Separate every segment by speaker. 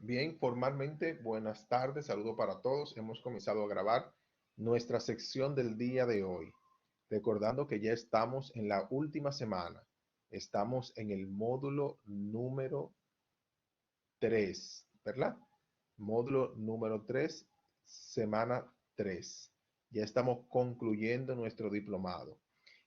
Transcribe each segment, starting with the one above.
Speaker 1: Bien, formalmente, buenas tardes, saludo para todos. Hemos comenzado a grabar nuestra sección del día de hoy, recordando que ya estamos en la última semana. Estamos en el módulo número 3, ¿verdad? Módulo número 3, semana 3. Ya estamos concluyendo nuestro diplomado.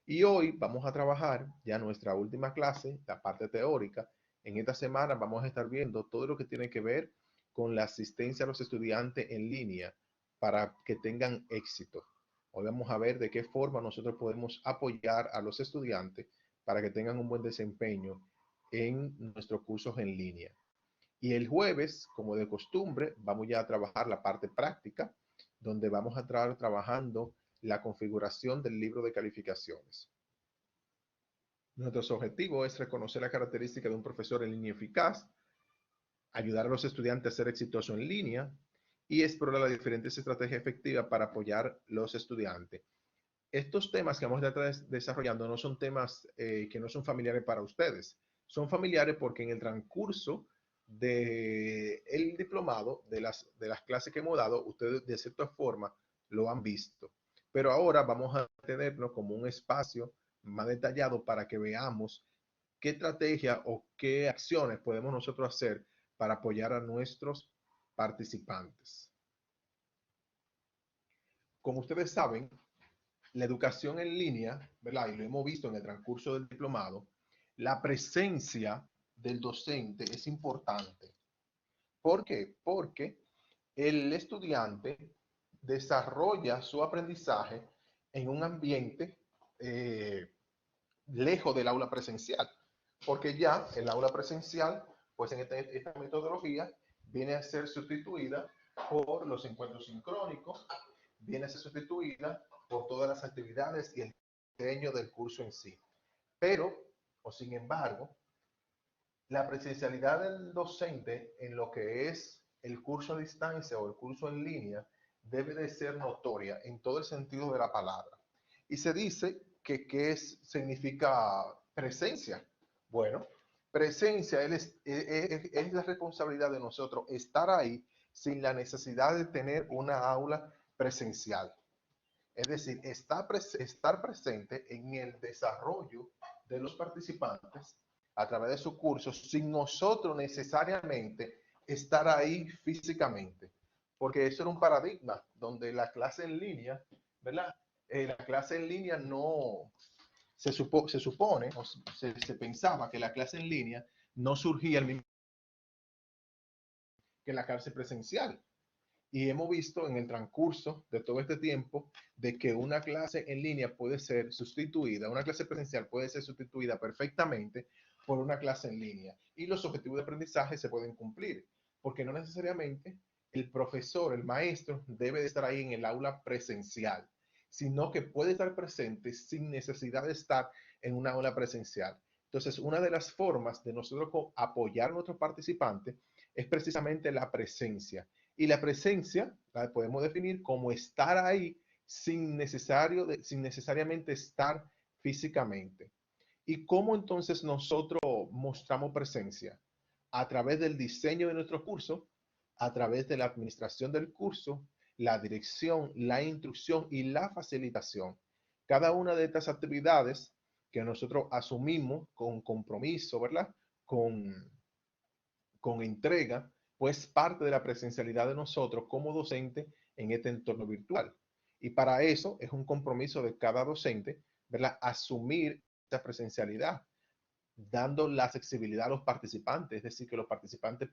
Speaker 1: Y hoy vamos a trabajar ya nuestra última clase, la parte teórica. En esta semana vamos a estar viendo todo lo que tiene que ver con la asistencia a los estudiantes en línea para que tengan éxito. Hoy vamos a ver de qué forma nosotros podemos apoyar a los estudiantes para que tengan un buen desempeño en nuestros cursos en línea. Y el jueves, como de costumbre, vamos ya a trabajar la parte práctica, donde vamos a estar trabajando la configuración del libro de calificaciones. Nuestro objetivo es reconocer la característica de un profesor en línea eficaz, ayudar a los estudiantes a ser exitosos en línea y explorar las diferentes estrategias efectivas para apoyar a los estudiantes. Estos temas que vamos a estar desarrollando no son temas que no son familiares para ustedes. Son familiares porque en el transcurso del diplomado, de las clases que hemos dado, ustedes de cierta forma lo han visto. Pero ahora vamos a tenerlo como un espacio más detallado para que veamos qué estrategia o qué acciones podemos nosotros hacer para apoyar a nuestros participantes. Como ustedes saben, la educación en línea, ¿verdad? Y lo hemos visto en el transcurso del diplomado, la presencia del docente es importante. ¿Por qué? Porque el estudiante desarrolla su aprendizaje en un ambiente lejos del aula presencial. Porque ya el aula presencial, pues en esta metodología, viene a ser sustituida por los encuentros sincrónicos, viene a ser sustituida por todas las actividades y el diseño del curso en sí. Pero, o sin embargo, la presencialidad del docente en lo que es el curso a distancia o el curso en línea debe de ser notoria en todo el sentido de la palabra. Y se dice que ¿qué significa presencia? Bueno, presencia es la responsabilidad de nosotros estar ahí sin la necesidad de tener una aula presencial. Es decir, estar presente en el desarrollo de los participantes a través de sus cursos sin nosotros necesariamente estar ahí físicamente. Porque eso era un paradigma donde la clase en línea, ¿verdad? La clase en línea no, se supone, o se pensaba que la clase en línea no surgía el mismo que en la clase presencial. Y hemos visto en el transcurso de todo este tiempo de que una clase en línea puede ser sustituida, una clase presencial puede ser sustituida perfectamente por una clase en línea. Y los objetivos de aprendizaje se pueden cumplir, porque no necesariamente el profesor, el maestro, debe de estar ahí en el aula presencial, sino que puede estar presente sin necesidad de estar en una aula presencial. Entonces, una de las formas de nosotros apoyar a nuestros participantes es precisamente la presencia. Y la presencia la podemos definir como estar ahí sin necesariamente estar físicamente. ¿Y cómo entonces nosotros mostramos presencia? A través del diseño de nuestro curso, a través de la administración del curso, la dirección, la instrucción y la facilitación. Cada una de estas actividades que nosotros asumimos con compromiso, ¿verdad? Con, con entrega, pues parte de la presencialidad de nosotros como docente en este entorno virtual. Y para eso es un compromiso de cada docente, ¿verdad? Asumir esa presencialidad, dando la accesibilidad a los participantes, es decir, que los participantes,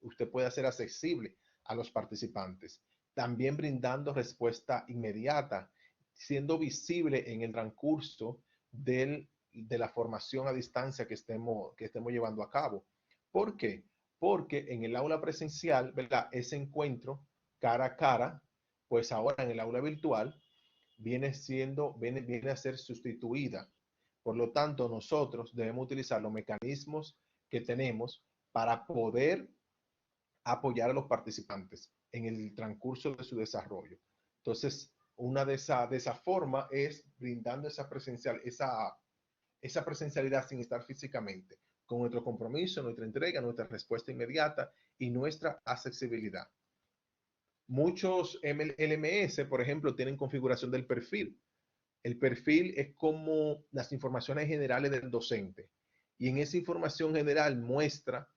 Speaker 1: usted puede hacer accesible a los participantes. También brindando respuesta inmediata, siendo visible en el transcurso de la formación a distancia que estemos llevando a cabo. ¿Por qué? Porque en el aula presencial, ¿verdad? Ese encuentro cara a cara, pues ahora en el aula virtual viene a ser sustituida. Por lo tanto, nosotros debemos utilizar los mecanismos que tenemos para poder apoyar a los participantes en el transcurso de su desarrollo. Entonces, una de esa forma es brindando esa presencialidad sin estar físicamente. con nuestro compromiso, nuestra entrega, nuestra respuesta inmediata y nuestra accesibilidad. Muchos LMS, por ejemplo, tienen configuración del perfil. El perfil es como las informaciones generales del docente. Y en esa información general muestra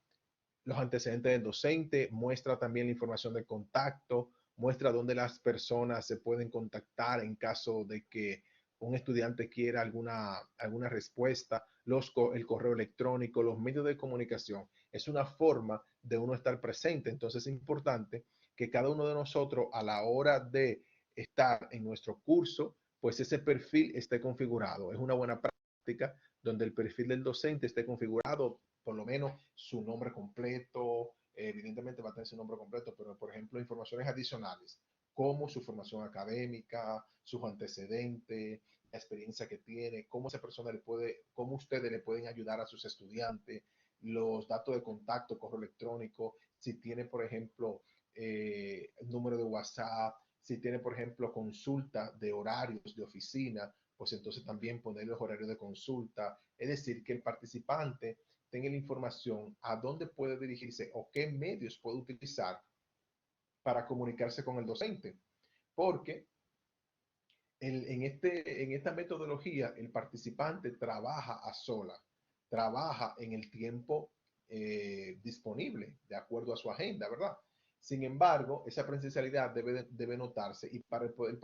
Speaker 1: los antecedentes del docente, muestra también la información de contacto, muestra dónde las personas se pueden contactar en caso de que un estudiante quiera alguna respuesta, el correo electrónico, los medios de comunicación. Es una forma de uno estar presente. Entonces es importante que cada uno de nosotros a la hora de estar en nuestro curso, pues ese perfil esté configurado. Es una buena práctica donde el perfil del docente esté configurado, por lo menos su nombre completo, evidentemente va a tener su nombre completo, pero por ejemplo informaciones adicionales, como su formación académica, sus antecedentes, la experiencia que tiene, cómo esa persona cómo ustedes le pueden ayudar a sus estudiantes, los datos de contacto, correo electrónico, si tiene, por ejemplo, número de WhatsApp, si tiene, por ejemplo, consulta de horarios de oficina, pues entonces también poner los horarios de consulta. Es decir, que el participante tenga la información a dónde puede dirigirse o qué medios puede utilizar para comunicarse con el docente. Porque en esta metodología el participante trabaja a sola, trabaja en el tiempo disponible, de acuerdo a su agenda, ¿verdad? Sin embargo, esa presencialidad debe notarse y para el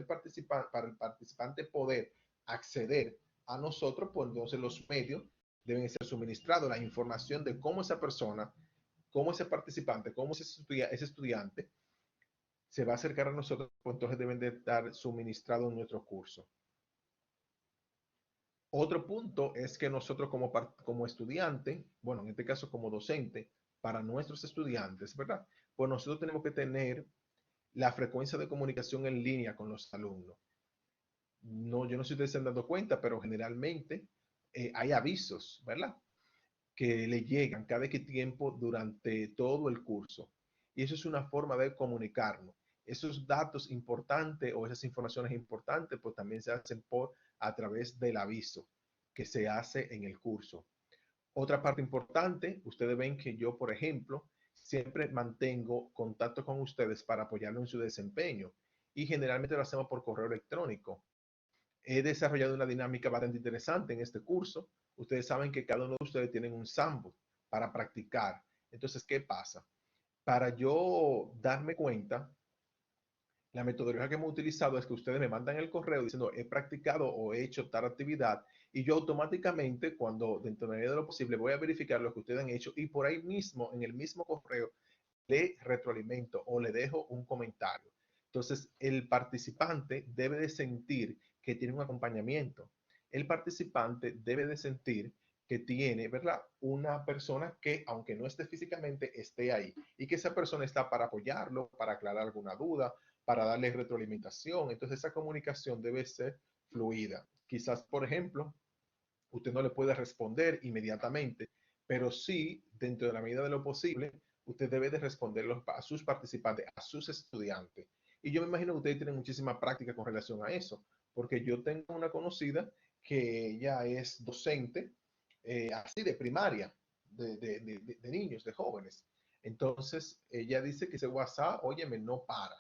Speaker 1: participante poder acceder a nosotros, pues entonces los medios deben ser suministrados, la información de cómo esa persona, cómo ese participante, cómo ese estudiante se va a acercar a nosotros, pues entonces deben de estar suministrados en nuestro curso. Otro punto es que nosotros como estudiante, bueno, en este caso como docente, para nuestros estudiantes, ¿verdad? Pues nosotros tenemos que tener la frecuencia de comunicación en línea con los alumnos. No, yo no sé si ustedes se han dado cuenta, pero generalmente hay avisos, ¿verdad? Que le llegan cada que tiempo durante todo el curso. Y eso es una forma de comunicarnos. Esos datos importantes o esas informaciones importantes, pues también se hacen a través del aviso que se hace en el curso. Otra parte importante, ustedes ven que yo, por ejemplo, siempre mantengo contacto con ustedes para apoyarlo en su desempeño y generalmente lo hacemos por correo electrónico. He desarrollado una dinámica bastante interesante en este curso. Ustedes saben que cada uno de ustedes tiene un sandbox para practicar. Entonces, ¿qué pasa? Para yo darme cuenta, la metodología que hemos utilizado es que ustedes me mandan el correo diciendo he practicado o he hecho tal actividad y yo automáticamente, cuando dentro de lo posible, voy a verificar lo que ustedes han hecho y por ahí mismo, en el mismo correo, le retroalimento o le dejo un comentario. Entonces, el participante debe de sentir que tiene un acompañamiento. El participante debe de sentir que tiene, ¿verdad? Una persona que, aunque no esté físicamente, esté ahí y que esa persona está para apoyarlo, para aclarar alguna duda, para darle retroalimentación. Entonces, esa comunicación debe ser fluida. Quizás, por ejemplo, usted no le puede responder inmediatamente, pero sí, dentro de la medida de lo posible, usted debe de responder a sus participantes, a sus estudiantes. Y yo me imagino que ustedes tienen muchísima práctica con relación a eso, porque yo tengo una conocida que ella es docente, así de primaria, de niños, de jóvenes. Entonces, ella dice que ese WhatsApp, óyeme, no para,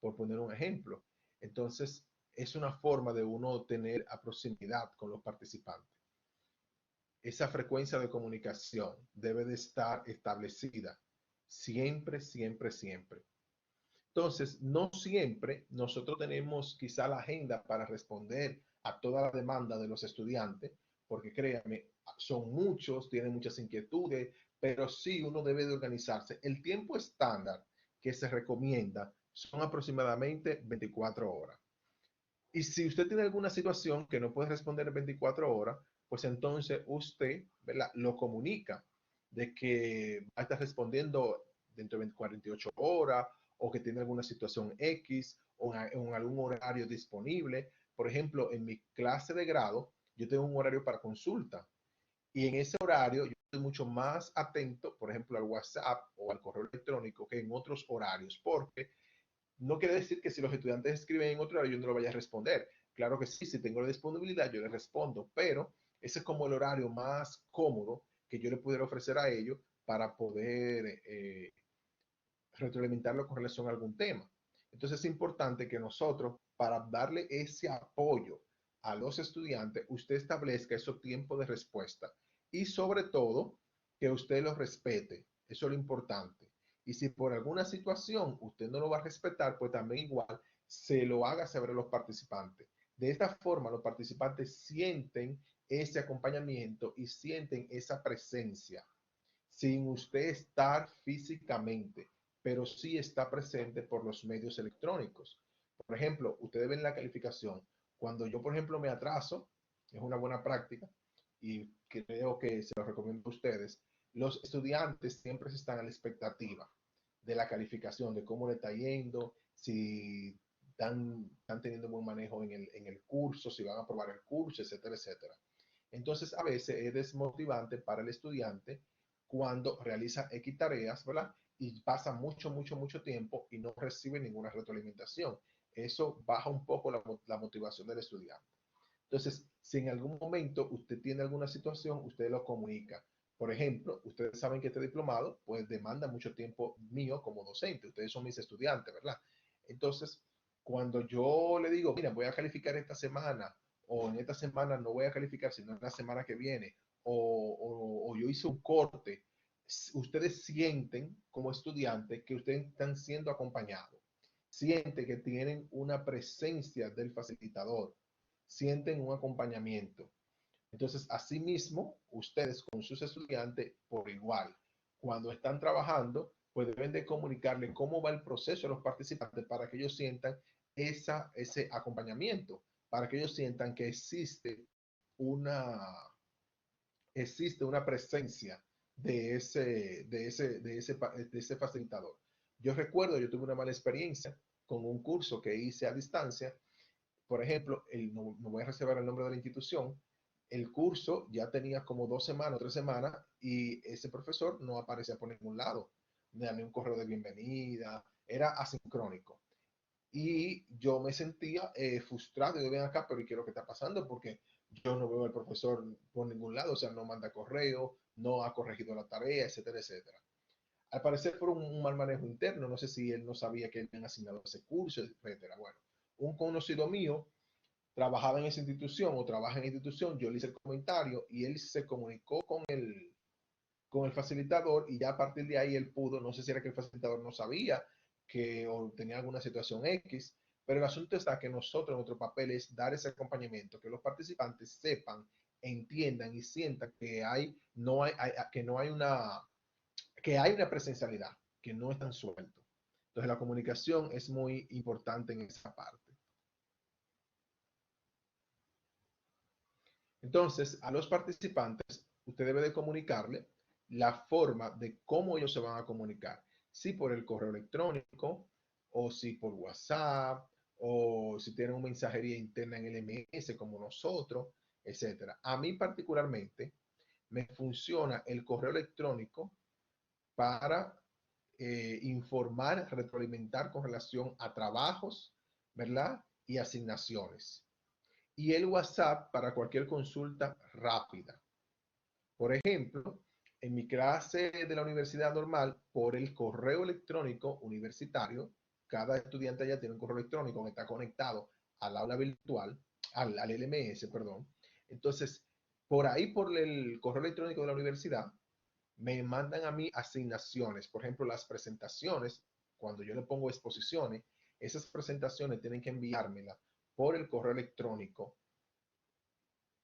Speaker 1: por poner un ejemplo. Entonces, es una forma de uno tener a proximidad con los participantes. Esa frecuencia de comunicación debe de estar establecida siempre, siempre, siempre. Entonces, no siempre nosotros tenemos quizá la agenda para responder a toda la demanda de los estudiantes, porque créanme, son muchos, tienen muchas inquietudes, pero sí uno debe de organizarse. El tiempo estándar que se recomienda son aproximadamente 24 horas. Y si usted tiene alguna situación que no puede responder en 24 horas, pues entonces usted, ¿verdad?, lo comunica de que va a estar respondiendo dentro de 48 horas o que tiene alguna situación X o en algún horario disponible. Por ejemplo, en mi clase de grado, yo tengo un horario para consulta y en ese horario yo estoy mucho más atento, por ejemplo, al WhatsApp o al correo electrónico que en otros horarios, porque no quiere decir que si los estudiantes escriben en otro horario yo no lo vaya a responder. Claro que sí, si tengo la disponibilidad yo les respondo, pero Ese es como el horario más cómodo que yo le pudiera ofrecer a ellos para poder retroalimentarlo con relación a algún tema. Entonces es importante que nosotros, para darle ese apoyo a los estudiantes, usted establezca esos tiempos de respuesta y sobre todo que usted los respete. Eso es lo importante. Y si por alguna situación usted no lo va a respetar, pues también igual se lo haga saber a los participantes. De esta forma, los participantes sienten ese acompañamiento y sienten esa presencia sin usted estar físicamente, pero sí está presente por los medios electrónicos. Por ejemplo, ustedes ven la calificación. Cuando yo, por ejemplo, me atraso, es una buena práctica y creo que se lo recomiendo a ustedes, los estudiantes siempre están a la expectativa de la calificación, de cómo le está yendo, si están teniendo buen manejo en el curso, si van a aprobar el curso, etcétera, etcétera. Entonces, a veces es desmotivante para el estudiante cuando realiza X tareas, ¿verdad? Y pasa mucho tiempo y no recibe ninguna retroalimentación. Eso baja un poco la motivación del estudiante. Entonces, si en algún momento usted tiene alguna situación, usted lo comunica. Por ejemplo, ustedes saben que este diplomado pues demanda mucho tiempo mío como docente. Ustedes son mis estudiantes, ¿verdad? Entonces, cuando yo le digo, mira, voy a calificar esta semana o en esta semana no voy a calificar, sino en la semana que viene, o yo hice un corte, ustedes sienten como estudiantes que ustedes están siendo acompañados, sienten que tienen una presencia del facilitador, sienten un acompañamiento. Entonces, asimismo, ustedes con sus estudiantes por igual, cuando están trabajando, pues deben de comunicarle cómo va el proceso de los participantes para que ellos sientan ese acompañamiento, para que ellos sientan que una, existe una presencia de ese facilitador. Yo recuerdo, yo tuve una mala experiencia con un curso que hice a distancia. Por ejemplo, no voy a reservar el nombre de la institución, el curso ya tenía como 2 semanas, 3 semanas, y ese profesor no aparecía por ningún lado. Me dame un correo de bienvenida, era asincrónico. Y yo me sentía frustrado. Y yo, ven acá, pero ¿qué es lo que está pasando? Porque yo no veo al profesor por ningún lado, o sea, no manda correo, no ha corregido la tarea, etcétera, etcétera. Al parecer fue un mal manejo interno, no sé si él no sabía que le habían asignado ese curso, etcétera. Bueno, un conocido mío trabajaba en esa institución o trabaja en la institución, yo le hice el comentario y él se comunicó con el facilitador y ya a partir de ahí él pudo, no sé si era que el facilitador no sabía que o tenía alguna situación X, pero el asunto está que nosotros, nuestro papel es dar ese acompañamiento, que los participantes sepan, entiendan y sientan que que hay una presencialidad, que no están sueltos. Entonces la comunicación es muy importante en esa parte. Entonces, a los participantes, usted debe de comunicarle la forma de cómo ellos se van a comunicar. Si por el correo electrónico, o si por WhatsApp, o si tienen una mensajería interna en el MS como nosotros, etcétera. A mí particularmente me funciona el correo electrónico para informar, retroalimentar con relación a trabajos, ¿verdad? Y asignaciones y el WhatsApp para cualquier consulta rápida. Por ejemplo, en mi clase de la universidad normal, por el correo electrónico universitario, cada estudiante ya tiene un correo electrónico que está conectado al aula virtual, al LMS, perdón. Entonces, por ahí, por el correo electrónico de la universidad, me mandan a mí asignaciones. Por ejemplo, las presentaciones, cuando yo le pongo exposiciones, esas presentaciones tienen que enviármelas por el correo electrónico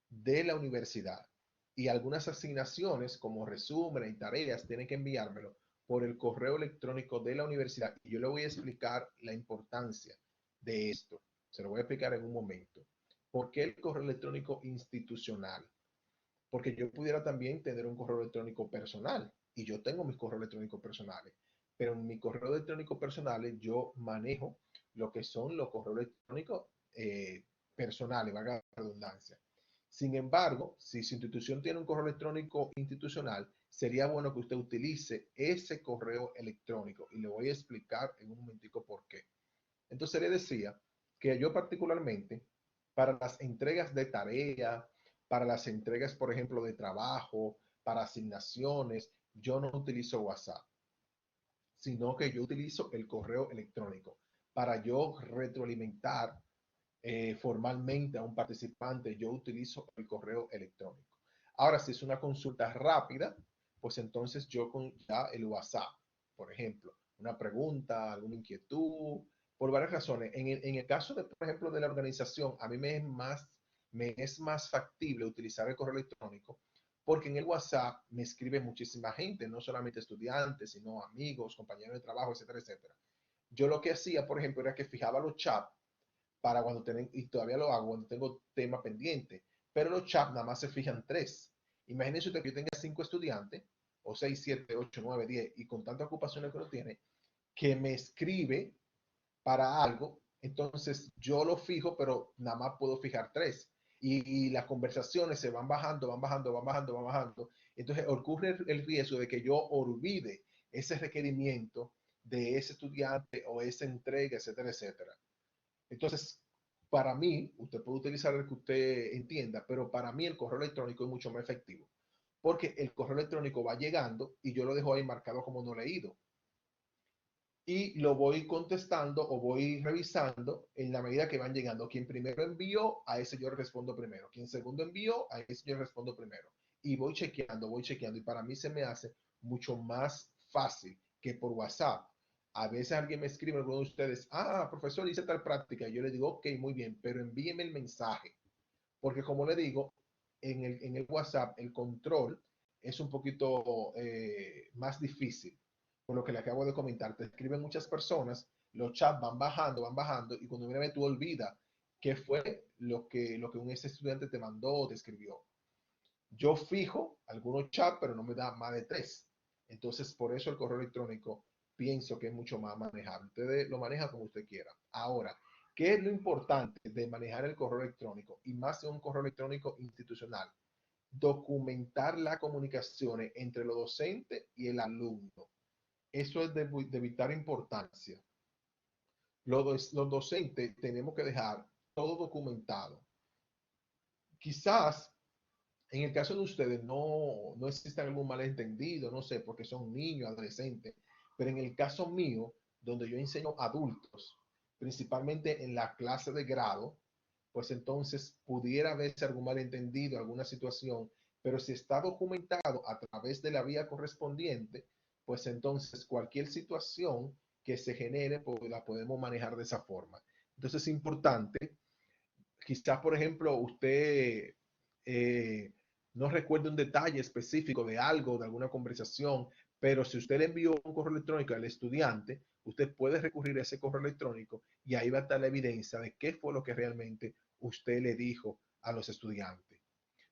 Speaker 1: de la universidad y algunas asignaciones como resúmenes y tareas tienen que enviármelo por el correo electrónico de la universidad y yo le voy a explicar la importancia de esto. Se lo voy a explicar en un momento. ¿Por qué el correo electrónico institucional? Porque yo pudiera también tener un correo electrónico personal y yo tengo mis correos electrónicos personales, pero en mi correo electrónico personal yo manejo lo que son los correos electrónicos personales, valga la redundancia. Sin embargo, si su institución tiene un correo electrónico institucional, sería bueno que usted utilice ese correo electrónico y le voy a explicar en un momentico por qué. Entonces le decía que yo particularmente, para las entregas de tarea para las entregas, por ejemplo, de trabajo, para asignaciones, yo no utilizo WhatsApp, sino que yo utilizo el correo electrónico para yo retroalimentar formalmente a un participante. Yo utilizo el correo electrónico. Ahora, si es una consulta rápida, pues entonces yo con ya el WhatsApp, por ejemplo, una pregunta, alguna inquietud, por varias razones. En el caso de, por ejemplo, de la organización, a mí me es más factible utilizar el correo electrónico porque en el WhatsApp me escribe muchísima gente, no solamente estudiantes, sino amigos, compañeros de trabajo, etcétera, etcétera. Yo lo que hacía, por ejemplo, era que fijaba los chats para cuando tengo, y todavía lo hago cuando tengo tema pendiente, pero los chats nada más se fijan tres. Imagínense usted que yo tenga 5 estudiantes, o 6, 7, 8, 9, 10, y con tantas ocupaciones que uno tiene, que me escribe para algo, entonces yo lo fijo, pero nada más puedo fijar tres. Y las conversaciones se van bajando, van bajando, van bajando, van bajando. Entonces ocurre el riesgo de que yo olvide ese requerimiento de ese estudiante o esa entrega, etcétera, etcétera. Entonces, para mí, usted puede utilizar el que usted entienda, pero para mí el correo electrónico es mucho más efectivo, porque el correo electrónico va llegando y yo lo dejo ahí marcado como no leído. Y lo voy contestando o voy revisando en la medida que van llegando. Quien primero envió, a ese yo respondo primero. Quien segundo envió, a ese yo respondo primero. Y voy chequeando, voy chequeando. Y para mí se me hace mucho más fácil que por WhatsApp. A veces alguien me escribe, alguno de ustedes, profesor, hice tal práctica. Y yo le digo, ok, muy bien, pero envíeme el mensaje. Porque como le digo, en el WhatsApp el control es un poquito más difícil. Por lo que le acabo de comentar, te escriben muchas personas, los chats van bajando, y cuando viene tú olvidas qué fue lo que un estudiante te mandó o te escribió. Yo fijo algunos chats, pero no me da más de tres. Entonces, por eso el correo electrónico pienso que es mucho más manejable. Usted lo maneja como usted quiera. Ahora, ¿qué es lo importante de manejar el correo electrónico? Y más de un correo electrónico institucional. Documentar las comunicaciones entre los docentes y el alumno. Eso es de vital importancia. Los docentes tenemos que dejar todo documentado. Quizás en el caso de ustedes no existe algún malentendido, no sé, porque son niños, adolescentes, pero en el caso mío, donde yo enseño adultos, principalmente en la clase de grado, pues entonces pudiera haberse algún malentendido, alguna situación, pero si está documentado a través de la vía correspondiente, pues entonces cualquier situación que se genere, pues la podemos manejar de esa forma. Entonces es importante, quizás por ejemplo usted eh, no recuerde un detalle específico de algo, de alguna conversación, pero si usted le envió un correo electrónico al estudiante, usted puede recurrir a ese correo electrónico y ahí va a estar la evidencia de qué fue lo que realmente usted le dijo a los estudiantes.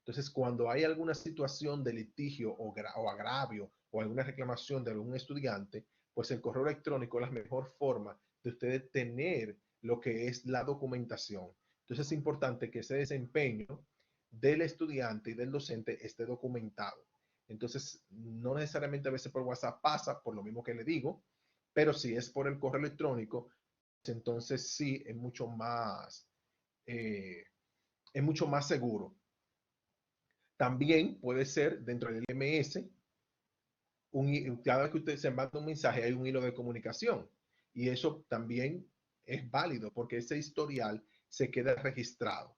Speaker 1: Entonces, cuando hay alguna situación de litigio o agravio o alguna reclamación de algún estudiante, pues el correo electrónico es la mejor forma de usted tener lo que es la documentación. Entonces, es importante que ese desempeño del estudiante y del docente esté documentado. Entonces, no necesariamente a veces por WhatsApp pasa, por lo mismo que le digo, pero si es por el correo electrónico, entonces sí eh, es mucho más seguro. También puede ser dentro del MS, cada vez que usted se manda un mensaje hay un hilo de comunicación y eso también es válido porque ese historial se queda registrado.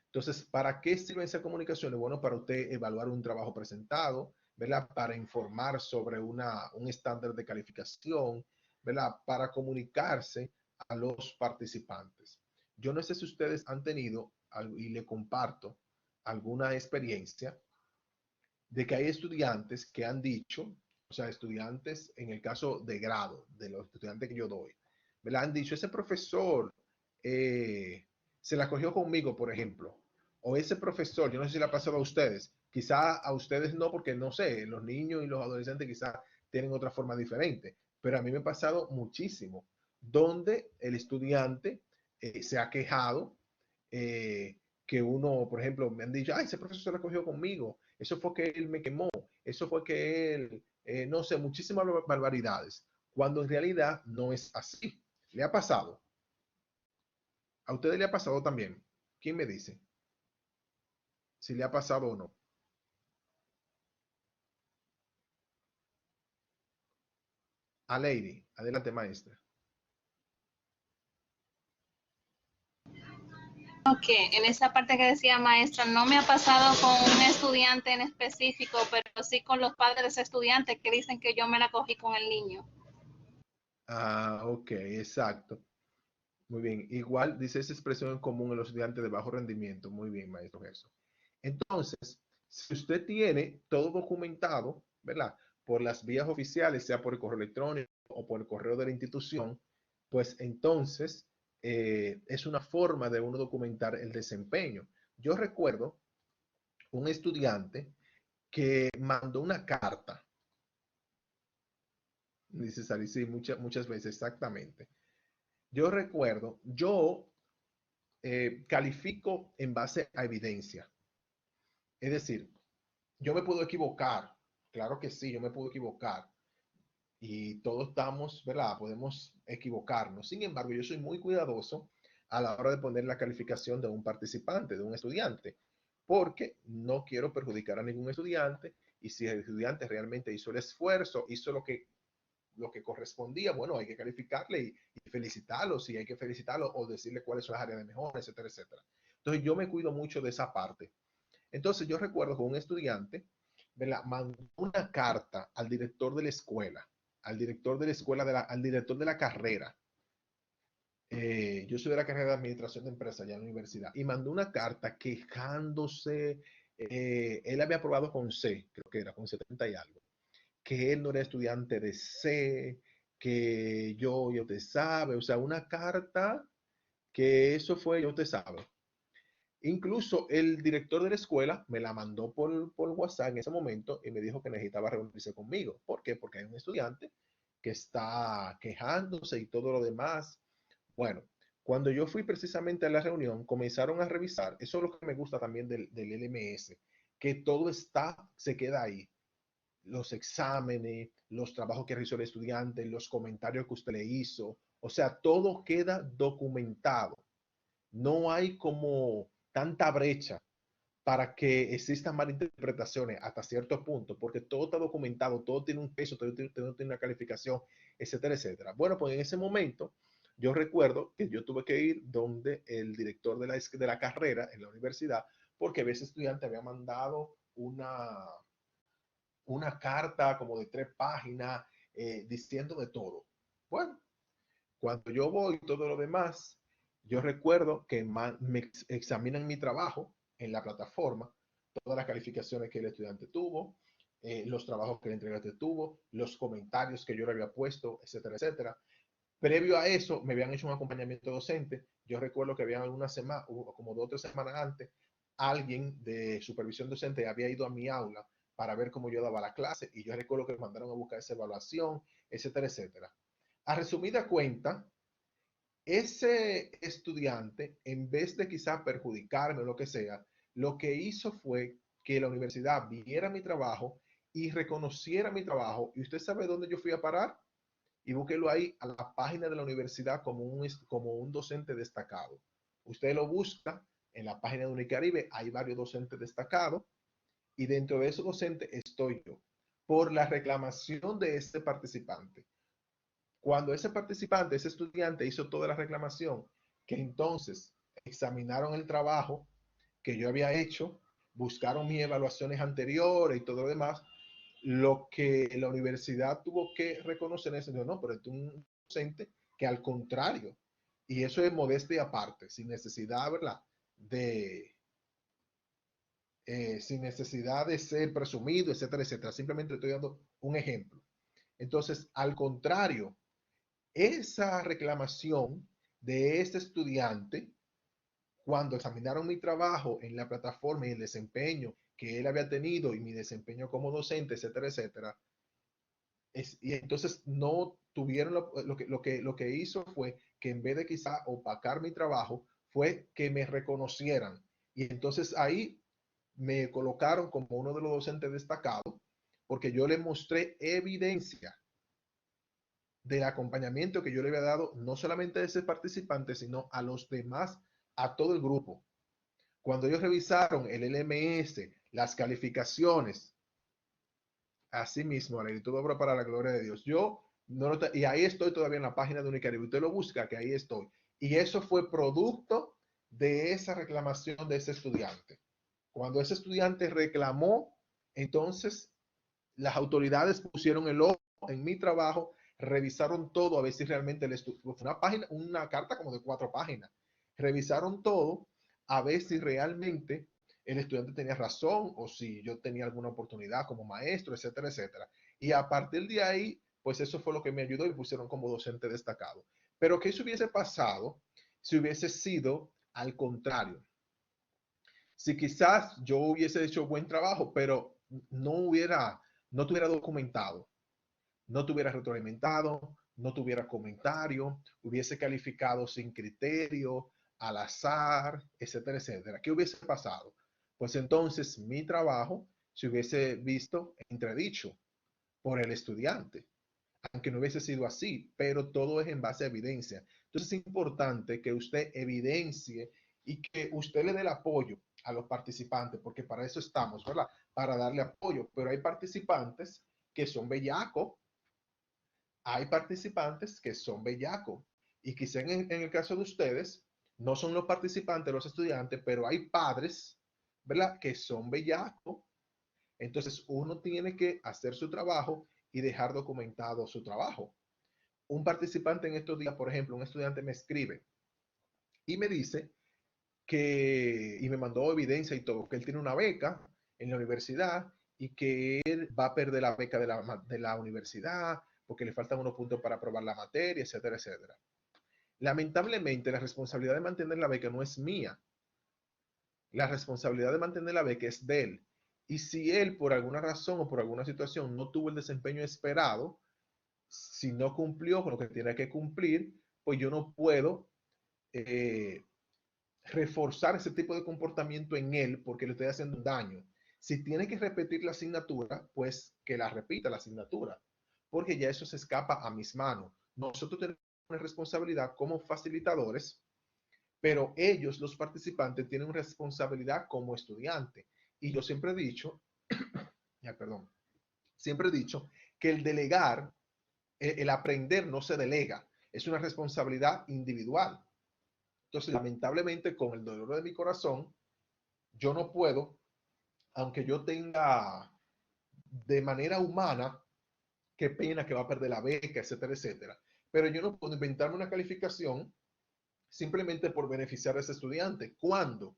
Speaker 1: Entonces, ¿para qué sirven esas comunicaciones? Bueno, para usted evaluar un trabajo presentado, ¿verdad? Para informar sobre un estándar de calificación, ¿verdad? Para comunicarse a los participantes. Yo no sé si ustedes han tenido, y le comparto, alguna experiencia de que hay estudiantes que han dicho, o sea, estudiantes en el caso de grado, de los estudiantes que yo doy, me la han dicho, ese profesor se la cogió conmigo, por ejemplo, o ese profesor, yo no sé si le ha pasado a ustedes, quizá a ustedes no, porque no sé, los niños y los adolescentes quizá tienen otra forma diferente, pero a mí me ha pasado muchísimo, donde el estudiante se ha quejado, que uno, por ejemplo, me han dicho, ay, ese profesor se la cogió conmigo, eso fue que él me quemó, eso fue que él, no sé, muchísimas barbaridades, cuando en realidad no es así. ¿Le ha pasado? ¿A ustedes le ha pasado también? ¿Quién me dice? si le ha pasado o no. A Lady, adelante maestra.
Speaker 2: Ok, en esa parte que decía maestra, no me ha pasado con un estudiante en específico, pero sí con los padres de ese estudiante que dicen que yo me la cogí con el niño.
Speaker 1: Ah, ok, exacto. Muy bien. Igual dice esa expresión en común en los estudiantes de bajo rendimiento. Muy bien, maestro Gerson. Entonces, si usted tiene todo documentado, ¿verdad? Por las vías oficiales, sea por el correo electrónico o por el correo de la institución, pues entonces es una forma de uno documentar el desempeño. Yo recuerdo un estudiante que mandó una carta, dice Sari, sí, muchas veces, exactamente. Yo recuerdo, yo califico en base a evidencia. Es decir, yo me puedo equivocar, claro que sí, yo me puedo equivocar y todos estamos, ¿verdad? Podemos equivocarnos. Sin embargo, yo soy muy cuidadoso a la hora de poner la calificación de un participante, de un estudiante, porque no quiero perjudicar a ningún estudiante y si el estudiante realmente hizo el esfuerzo, hizo lo que correspondía, bueno, hay que calificarle y felicitarlo, si hay que felicitarlo o decirle cuáles son las áreas de mejora, etcétera, etcétera. Entonces yo me cuido mucho de esa parte. Entonces yo recuerdo que un estudiante, ¿verdad? Mandó una carta al director de la escuela, al director de la escuela, al director de la carrera. Yo soy de la carrera de administración de empresas allá en la universidad y mandó una carta quejándose. Él había aprobado con C, creo que era con 70 y algo, que él no era estudiante de C, que yo te sabe, o sea, una carta que eso fue yo te sabe. Incluso el director de la escuela me la mandó por WhatsApp en ese momento y me dijo que necesitaba reunirse conmigo. ¿Por qué? Porque hay un estudiante que está quejándose y todo lo demás. Bueno, cuando yo fui precisamente a la reunión, comenzaron a revisar, eso es lo que me gusta también del LMS, que todo está, se queda ahí. Los exámenes, los trabajos que realizó el estudiante, los comentarios que usted le hizo, o sea, todo queda documentado. No hay como tanta brecha para que existan malinterpretaciones hasta cierto punto, porque todo está documentado, todo tiene un peso, todo tiene una calificación, etcétera, etcétera. Bueno, pues en ese momento yo recuerdo que yo tuve que ir donde el director de la carrera en la universidad, porque ese estudiante había mandado una carta como de 3 páginas diciendo de todo. Bueno, cuando yo voy y todo lo demás, yo recuerdo que me examinan mi trabajo en la plataforma, todas las calificaciones que el estudiante tuvo, los trabajos que el entregante tuvo, los comentarios que yo le había puesto, etcétera, etcétera. Previo a eso, me habían hecho un acompañamiento docente. Yo recuerdo que había alguna semana, como 2 o 3 semanas antes, alguien de supervisión docente había ido a mi aula para ver cómo yo daba la clase y yo recuerdo que me mandaron a buscar esa evaluación, etcétera, etcétera. A resumida cuenta, ese estudiante, en vez de quizá perjudicarme o lo que sea, lo que hizo fue que la universidad viera mi trabajo y reconociera mi trabajo. ¿Y usted sabe dónde yo fui a parar? Y búsquelo ahí a la página de la universidad como un docente destacado. Usted lo busca en la página de Unicaribe, hay varios docentes destacados y dentro de esos docentes estoy yo por la reclamación de este participante. Cuando ese participante, ese estudiante hizo toda la reclamación, que entonces examinaron el trabajo que yo había hecho, buscaron mis evaluaciones anteriores y todo lo demás, lo que la universidad tuvo que reconocer es, no, pero es un docente que al contrario, y eso es modestia aparte, sin necesidad, ¿verdad? De, sin necesidad de ser presumido, etcétera, etcétera. Simplemente estoy dando un ejemplo. Entonces, al contrario, esa reclamación de ese estudiante, cuando examinaron mi trabajo en la plataforma y el desempeño que él había tenido y mi desempeño como docente, etcétera, etcétera, y entonces no tuvieron lo que hizo fue que en vez de quizá opacar mi trabajo, fue que me reconocieran. Y entonces ahí me colocaron como uno de los docentes destacados porque yo le mostré evidencia del acompañamiento que yo le había dado no solamente a ese participante, sino a los demás, a todo el grupo. Cuando ellos revisaron el LMS, las calificaciones, así mismo, y todo obra para la gloria de Dios. Yo no lo y ahí estoy todavía en la página de Unicaribe. Usted lo busca, que ahí estoy. Y eso fue producto de esa reclamación de ese estudiante. Cuando ese estudiante reclamó, entonces las autoridades pusieron el ojo en mi trabajo, revisaron todo a ver si realmente el estudiante, fue una página, una carta como de 4 páginas, revisaron todo a ver si realmente el estudiante tenía razón o si yo tenía alguna oportunidad como maestro, etcétera, etcétera. Y a partir de ahí, pues eso fue lo que me ayudó y pusieron como docente destacado. Pero ¿qué se hubiese pasado si hubiese sido al contrario? Si quizás yo hubiese hecho buen trabajo, pero no tuviera documentado, no tuviera retroalimentado, no tuviera comentario, hubiese calificado sin criterio, al azar, etcétera, etcétera. ¿Qué hubiese pasado? Pues entonces mi trabajo se hubiese visto entredicho por el estudiante, aunque no hubiese sido así, pero todo es en base a evidencia. Entonces es importante que usted evidencie y que usted le dé el apoyo a los participantes, porque para eso estamos, ¿verdad? Para darle apoyo, pero hay participantes que son bellacos, hay participantes que son bellacos, y quizá en el caso de ustedes, no son los participantes, los estudiantes, pero hay padres, ¿verdad? Que son bellacos. Entonces uno tiene que hacer su trabajo y dejar documentado su trabajo. Un participante en estos días, por ejemplo, un estudiante me escribe y me dice y me mandó evidencia y todo, que él tiene una beca en la universidad y que él va a perder la beca de la universidad porque le faltan unos puntos para aprobar la materia, etcétera, etcétera. Lamentablemente, la responsabilidad de mantener la beca no es mía. La responsabilidad de mantener la beca es de él. Y si él, por alguna razón o por alguna situación, no tuvo el desempeño esperado, si no cumplió con lo que tiene que cumplir, pues yo no puedo reforzar ese tipo de comportamiento en él porque le estoy haciendo un daño. Si tiene que repetir la asignatura, pues que la repita la asignatura, porque ya eso se escapa a mis manos. Nosotros tenemos una responsabilidad como facilitadores, pero ellos, los participantes, tienen una responsabilidad como estudiante. Y yo siempre he dicho, perdón, siempre he dicho que el delegar, el aprender no se delega, es una responsabilidad individual. Entonces, lamentablemente, con el dolor de mi corazón, yo no puedo, aunque yo tenga de manera humana, qué pena que va a perder la beca, etcétera, etcétera, pero yo no puedo inventarme una calificación simplemente por beneficiar a ese estudiante, cuando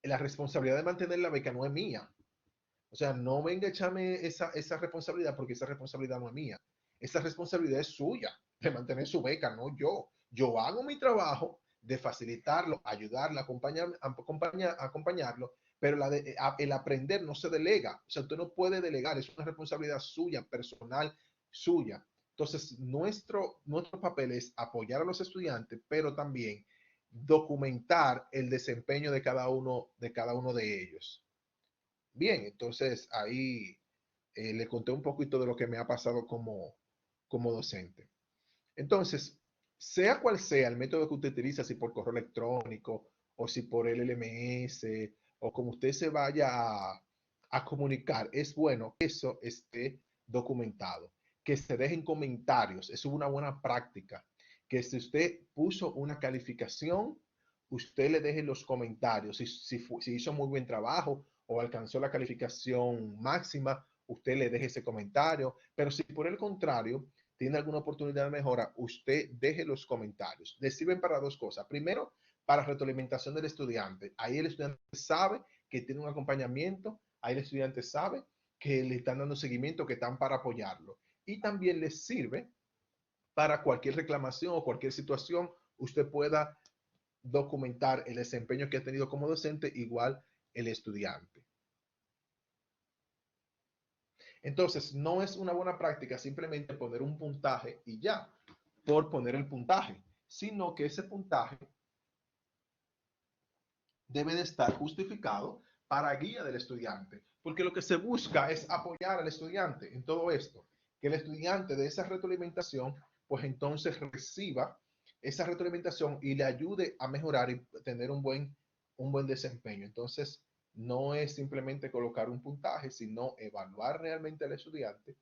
Speaker 1: la responsabilidad de mantener la beca no es mía. O sea, no venga a echarme esa responsabilidad porque esa responsabilidad no es mía. Esa responsabilidad es suya, de mantener su beca, no yo. Yo hago mi trabajo de facilitarlo, ayudarlo, acompañarlo, pero el aprender no se delega. O sea, usted no puede delegar, es una responsabilidad suya, personal, suya. Entonces, nuestro papel es apoyar a los estudiantes, pero también documentar el desempeño de cada uno de ellos. Bien, entonces ahí le conté un poquito de lo que me ha pasado como docente. Entonces, sea cual sea el método que usted utiliza, si por correo electrónico o si por el LMS o como usted se vaya a comunicar, es bueno que eso esté documentado, que se dejen comentarios, eso es una buena práctica, que si usted puso una calificación, usted le deje los comentarios, si hizo muy buen trabajo o alcanzó la calificación máxima, usted le deje ese comentario, pero si por el contrario tiene alguna oportunidad de mejora, usted deje los comentarios. Les sirven para dos cosas. Primero, para retroalimentación del estudiante. Ahí el estudiante sabe que tiene un acompañamiento, ahí el estudiante sabe que le están dando seguimiento, que están para apoyarlo. Y también les sirve para cualquier reclamación o cualquier situación, usted pueda documentar el desempeño que ha tenido como docente, igual el estudiante. Entonces, no es una buena práctica simplemente poner un puntaje y ya, por poner el puntaje, sino que ese puntaje debe de estar justificado para guía del estudiante, porque lo que se busca es apoyar al estudiante en todo esto, que el estudiante de esa retroalimentación, pues entonces reciba esa retroalimentación y le ayude a mejorar y tener un buen un buen desempeño. Entonces, no es simplemente colocar un puntaje, sino evaluar realmente al estudiante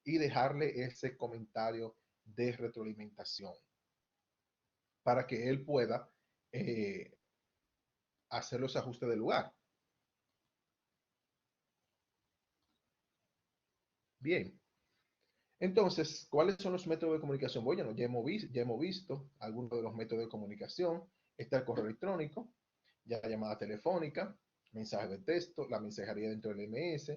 Speaker 1: y dejarle ese comentario de retroalimentación para que él pueda eh, hacer los ajustes del lugar. Bien, entonces, ¿cuáles son los métodos de comunicación? Bueno, ya hemos visto algunos de los métodos de comunicación. Está el correo electrónico, ya la llamada telefónica, mensaje de texto, la mensajería dentro del MS.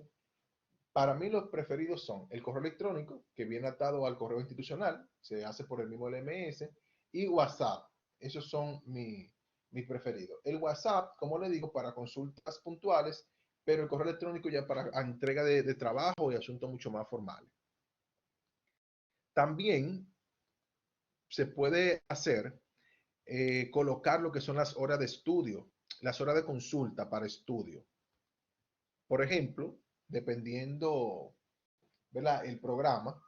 Speaker 1: Para mí los preferidos son el correo electrónico, que viene atado al correo institucional, se hace por el mismo LMS, y WhatsApp. Esos son mis preferidos. El WhatsApp, como le digo, para consultas puntuales, pero el correo electrónico ya para entrega de trabajo y asuntos mucho más formales. También se puede hacer colocar lo que son las horas de estudio, las horas de consulta para estudio. Por ejemplo, dependiendo, ¿verdad?, el programa,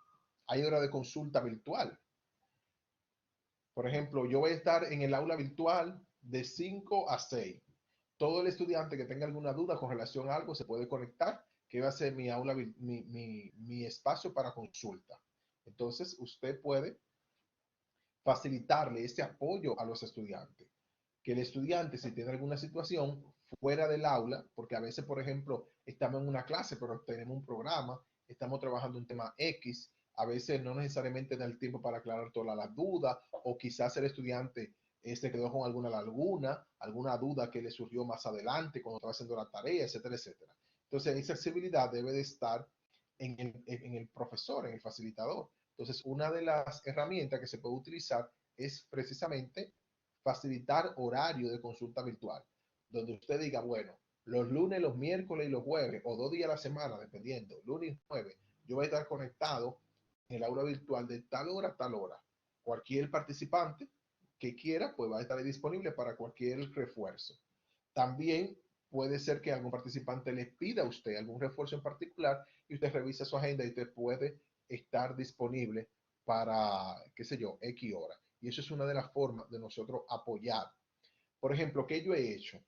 Speaker 1: hay hora de consulta virtual. Por ejemplo, yo voy a estar en el aula virtual de 5 a 6. Todo el estudiante que tenga alguna duda con relación a algo se puede conectar, que va a ser mi aula, mi espacio para consulta. Entonces, usted puede facilitarle ese apoyo a los estudiantes. Que el estudiante, si tiene alguna situación fuera del aula, porque a veces, por ejemplo, estamos en una clase, pero tenemos un programa, estamos trabajando un tema X, a veces no necesariamente da el tiempo para aclarar todas las dudas, o quizás el estudiante se quedó con alguna laguna, alguna duda que le surgió más adelante cuando estaba haciendo la tarea, etcétera, etcétera. Entonces, esa accesibilidad debe de estar en el profesor, en el facilitador. Entonces, una de las herramientas que se puede utilizar es precisamente facilitar horario de consulta virtual, donde usted diga, bueno, los lunes, los miércoles y los jueves, o 2 días a la semana, dependiendo, lunes y jueves, yo voy a estar conectado en el aula virtual de tal hora a tal hora. Cualquier participante que quiera, pues va a estar disponible para cualquier refuerzo. También puede ser que algún participante le pida a usted algún refuerzo en particular y usted revisa su agenda y usted puede estar disponible para, qué sé yo, X hora. Y eso es una de las formas de nosotros apoyar. Por ejemplo, ¿qué yo he hecho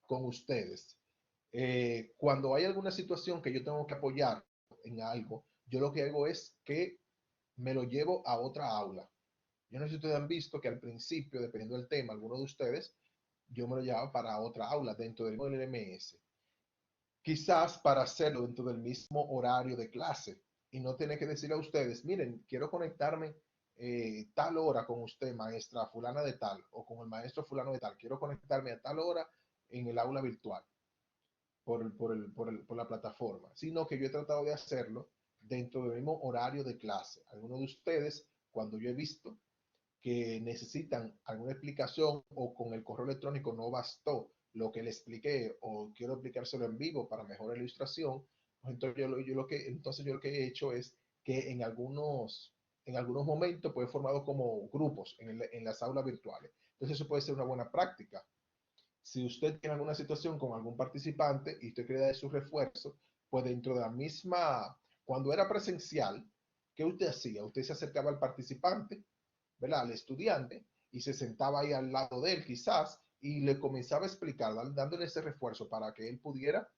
Speaker 1: con ustedes? Cuando hay alguna situación que yo tengo que apoyar en algo, yo lo que hago es que me lo llevo a otra aula. Yo no sé si ustedes han visto que al principio, dependiendo del tema, algunos de ustedes, yo me lo llevaba para otra aula dentro del LMS. Quizás para hacerlo dentro del mismo horario de clase y no tener que decirle a ustedes, miren, quiero conectarme tal hora con usted, maestra fulana de tal, o con el maestro fulano de tal, quiero conectarme a tal hora en el aula virtual por la plataforma, sino que yo he tratado de hacerlo dentro del mismo horario de clase. Algunos de ustedes, cuando yo he visto que necesitan alguna explicación o con el correo electrónico no bastó lo que le expliqué o quiero explicárselo en vivo para mejorar la ilustración, pues entonces yo lo que he hecho es que en algunos momentos pues he formado como grupos en las aulas virtuales. Entonces eso puede ser una buena práctica. Si usted tiene alguna situación con algún participante y usted quiere dar su refuerzo, pues dentro de la misma, cuando era presencial, ¿qué usted hacía? Usted se acercaba al participante, ¿verdad?, al estudiante, y se sentaba ahí al lado de él quizás y le comenzaba a explicar, dándole ese refuerzo para que él pudiera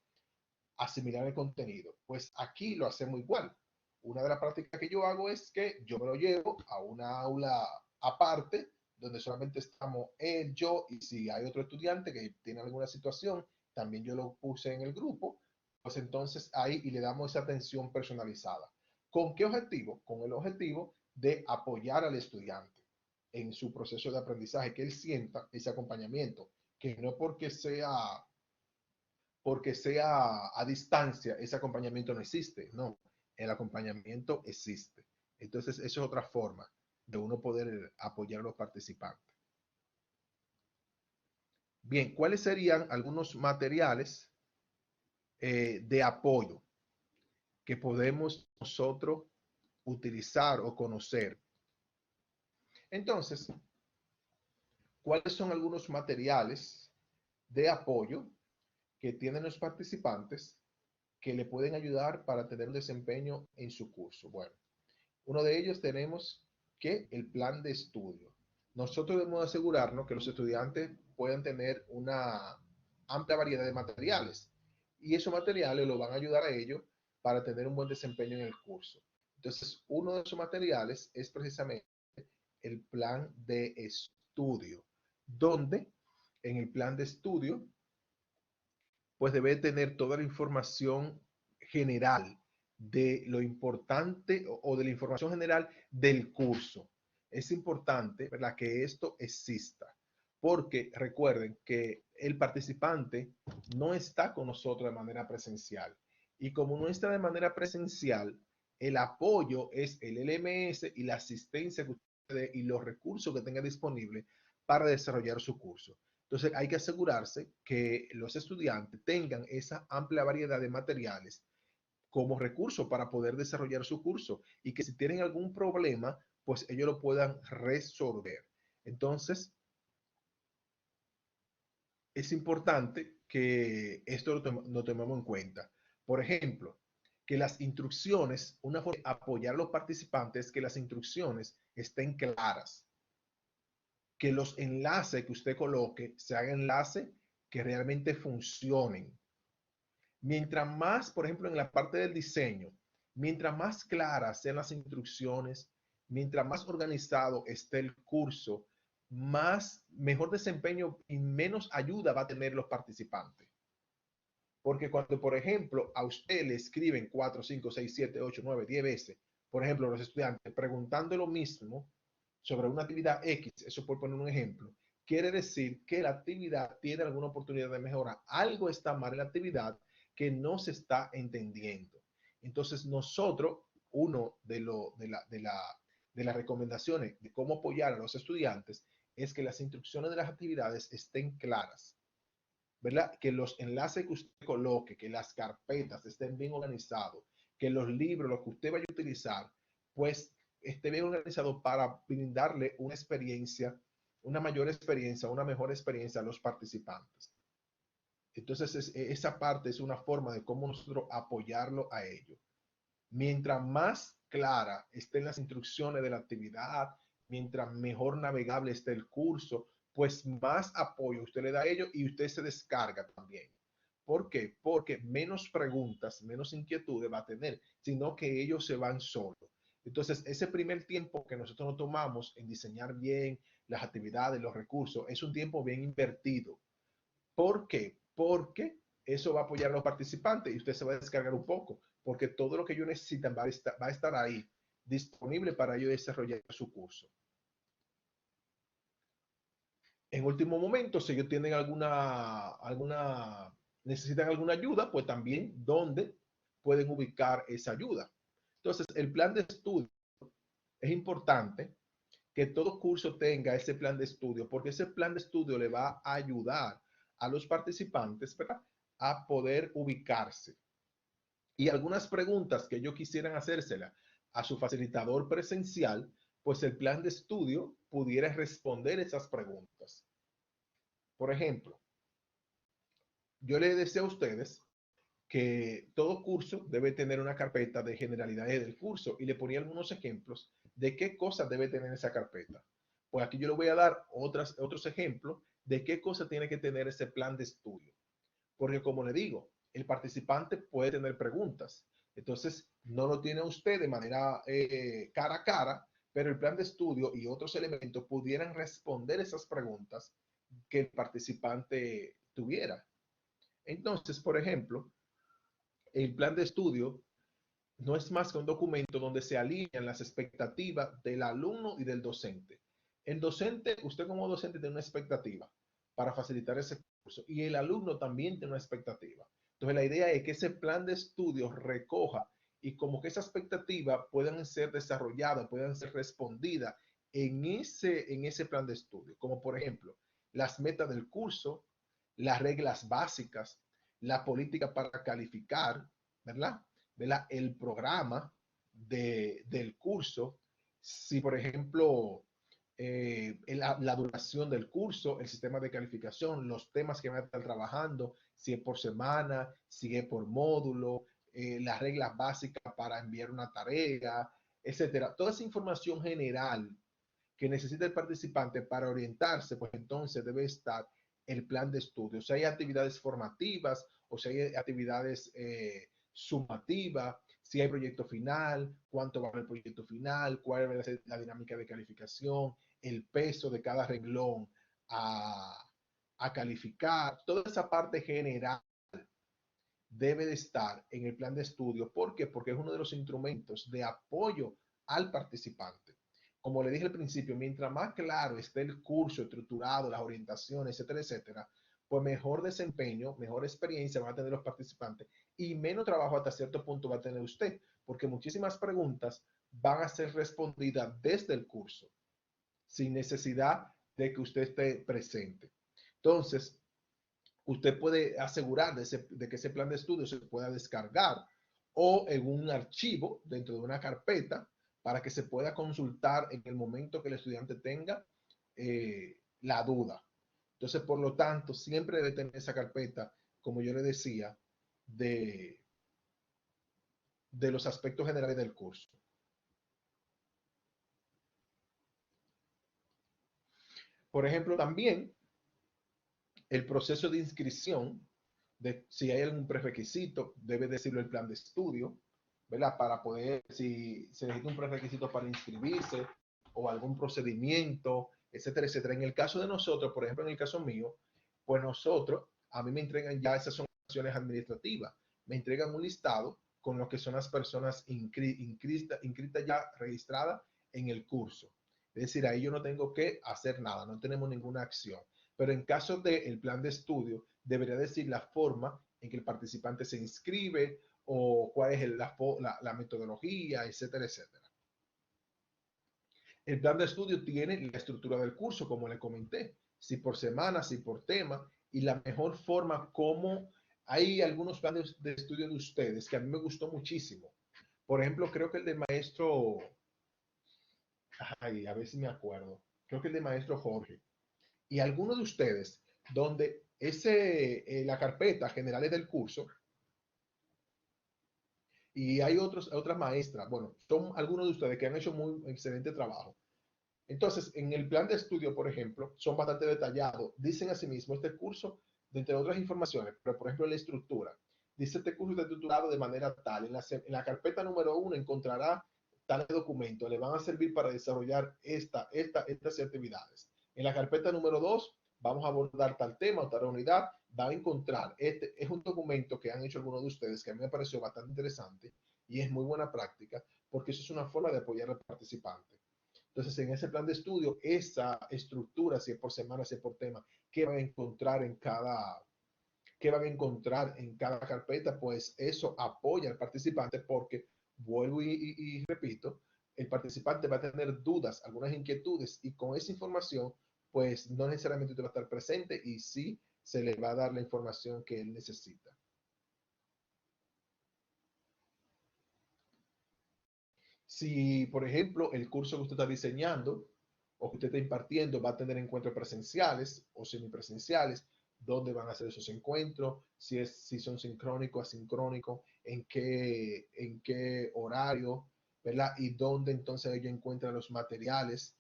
Speaker 1: asimilar el contenido. Pues aquí lo hacemos igual. Una de las prácticas que yo hago es que yo me lo llevo a una aula aparte, donde solamente estamos él, yo, y si hay otro estudiante que tiene alguna situación, también yo lo puse en el grupo, pues entonces ahí y le damos esa atención personalizada. ¿Con qué objetivo? Con el objetivo de apoyar al estudiante en su proceso de aprendizaje, que él sienta ese acompañamiento, que no porque sea a distancia, ese acompañamiento no existe, no, el acompañamiento existe. Entonces, eso es otra forma de uno poder apoyar a los participantes. Bien, ¿cuáles serían algunos materiales de apoyo que podemos nosotros utilizar o conocer? Entonces, ¿cuáles son algunos materiales de apoyo que tienen los participantes que le pueden ayudar para tener un desempeño en su curso? Bueno, uno de ellos tenemos que el plan de estudio. Nosotros debemos asegurarnos que los estudiantes puedan tener una amplia variedad de materiales. Y esos materiales lo van a ayudar a ellos para tener un buen desempeño en el curso. Entonces, uno de esos materiales es precisamente el plan de estudio, donde en el plan de estudio, pues debe tener toda la información general de lo importante o de la información general del curso. Es importante, ¿verdad?, que esto exista, porque recuerden que el participante no está con nosotros de manera presencial. Y como no está de manera presencial, el apoyo es el LMS y la asistencia que usted y los recursos que tenga disponibles para desarrollar su curso. Entonces hay que asegurarse que los estudiantes tengan esa amplia variedad de materiales como recurso para poder desarrollar su curso y que si tienen algún problema, pues ellos lo puedan resolver. Entonces, es importante que esto lo tomemos en cuenta. Por ejemplo, que las instrucciones, una forma de apoyar a los participantes es que las instrucciones estén claras, que los enlaces que usted coloque se hagan enlaces que realmente funcionen. Mientras más, por ejemplo, en la parte del diseño, mientras más claras sean las instrucciones, mientras más organizado esté el curso, mejor desempeño y menos ayuda va a tener los participantes. Porque cuando, por ejemplo, a usted le escriben 4, 5, 6, 7, 8, 9, 10 veces, por ejemplo, los estudiantes preguntando lo mismo sobre una actividad X, eso por poner un ejemplo, quiere decir que la actividad tiene alguna oportunidad de mejora. Algo está mal en la actividad que no se está entendiendo. Entonces, nosotros, uno de las recomendaciones de cómo apoyar a los estudiantes es que las instrucciones de las actividades estén claras, ¿verdad? Que los enlaces que usted coloque, que las carpetas estén bien organizados, que los libros, los que usted vaya a utilizar, pues esté bien organizado para brindarle una experiencia, una mayor experiencia, una mejor experiencia a los participantes. Entonces, esa parte es una forma de cómo nosotros apoyarlo a ellos. Mientras más clara estén las instrucciones de la actividad, mientras mejor navegable esté el curso, pues más apoyo usted le da a ellos y usted se descarga también. ¿Por qué? Porque menos preguntas, menos inquietudes va a tener, sino que ellos se van solos. Entonces, ese primer tiempo que nosotros nos tomamos en diseñar bien las actividades, los recursos, es un tiempo bien invertido. ¿Por qué? Porque eso va a apoyar a los participantes y usted se va a descargar un poco, porque todo lo que ellos necesitan va a estar ahí, disponible para ellos desarrollar su curso. En último momento, si ellos tienen necesitan alguna ayuda, pues también dónde pueden ubicar esa ayuda. Entonces, el plan de estudio es importante que todo curso tenga ese plan de estudio, porque ese plan de estudio le va a ayudar a los participantes, ¿verdad?, a poder ubicarse. Y algunas preguntas que ellos quisieran hacérsela a su facilitador presencial, pues el plan de estudio pudiera responder esas preguntas. Por ejemplo, yo les decía a ustedes que todo curso debe tener una carpeta de generalidades del curso y le ponía algunos ejemplos de qué cosas debe tener esa carpeta. Pues aquí yo le voy a dar otros ejemplos de qué cosas tiene que tener ese plan de estudio. Porque como le digo, el participante puede tener preguntas. Entonces, no lo tiene usted de manera cara a cara, pero el plan de estudio y otros elementos pudieran responder esas preguntas que el participante tuviera. Entonces, por ejemplo, el plan de estudio no es más que un documento donde se alinean las expectativas del alumno y del docente. El docente, usted como docente tiene una expectativa para facilitar ese curso y el alumno también tiene una expectativa. Entonces la idea es que ese plan de estudio recoja y como que esa expectativa puedan ser desarrolladas, puedan ser respondidas en ese plan de estudio. Como por ejemplo, las metas del curso, las reglas básicas, la política para calificar, ¿verdad? El programa del curso, si por ejemplo la duración del curso, el sistema de calificación, los temas que van a estar trabajando, si es por semana, si es por módulo, las reglas básicas para enviar una tarea, etcétera. Toda esa información general que necesita el participante para orientarse, pues entonces debe estar el plan de estudio. Si hay actividades formativas o si hay actividades sumativas, si hay proyecto final, cuánto vale el proyecto final, cuál va a ser la dinámica de calificación, el peso de cada renglón a calificar. Toda esa parte general debe de estar en el plan de estudio. ¿Por qué? Porque es uno de los instrumentos de apoyo al participante. Como le dije al principio, mientras más claro esté el curso estructurado, las orientaciones, etcétera, etcétera, pues mejor desempeño, mejor experiencia van a tener los participantes y menos trabajo hasta cierto punto va a tener usted, porque muchísimas preguntas van a ser respondidas desde el curso, sin necesidad de que usted esté presente. Entonces, usted puede asegurar de que ese plan de estudio se pueda descargar o en un archivo dentro de una carpeta para que se pueda consultar en el momento que el estudiante tenga la duda. Entonces, por lo tanto, siempre debe tener esa carpeta, como yo le decía, de los aspectos generales del curso. Por ejemplo, también el proceso de inscripción, de si hay algún prerequisito, debe decirlo el plan de estudio, ¿verdad? Para poder, si se necesita un prerequisito para inscribirse o algún procedimiento, etcétera, etcétera. En el caso de nosotros, por ejemplo, en el caso mío, pues nosotros, a mí me entregan ya esas son acciones administrativas, me entregan un listado con lo que son las personas inscritas ya registradas en el curso. Es decir, ahí yo no tengo que hacer nada, no tenemos ninguna acción. Pero en caso del plan de estudio, debería decir la forma en que el participante se inscribe o cuál es la metodología, etcétera, etcétera. El plan de estudio tiene la estructura del curso, como le comenté, si por semana, si por tema, y la mejor forma como hay algunos planes de estudio de ustedes que a mí me gustó muchísimo. Por ejemplo, creo que el de maestro, ay, a ver si me acuerdo, creo que el de maestro Jorge, y algunos de ustedes, donde la carpeta generales del curso, y hay otras maestras, bueno, son algunos de ustedes que han hecho muy excelente trabajo. Entonces, en el plan de estudio, por ejemplo, son bastante detallados. Dicen asimismo, este curso, entre otras informaciones, pero por ejemplo, en la estructura, dice este curso está estructurado de manera tal. En la carpeta número 1 encontrará tales documentos, le van a servir para desarrollar estas actividades. En la carpeta número 2 vamos a abordar tal tema o tal unidad, va a encontrar, este es un documento que han hecho algunos de ustedes que a mí me pareció bastante interesante y es muy buena práctica porque eso es una forma de apoyar al participante. Entonces, en ese plan de estudio, esa estructura, si es por semana, si es por tema, qué van a encontrar qué van a encontrar en cada carpeta, pues eso apoya al participante porque, vuelvo y repito, el participante va a tener dudas, algunas inquietudes y con esa información, pues no necesariamente usted va a estar presente y sí se le va a dar la información que él necesita. Si, por ejemplo, el curso que usted está diseñando o que usted está impartiendo va a tener encuentros presenciales o semipresenciales, dónde van a ser esos encuentros, si son sincrónicos, asincrónicos, en qué horario, ¿verdad? Y dónde entonces ellos encuentran los materiales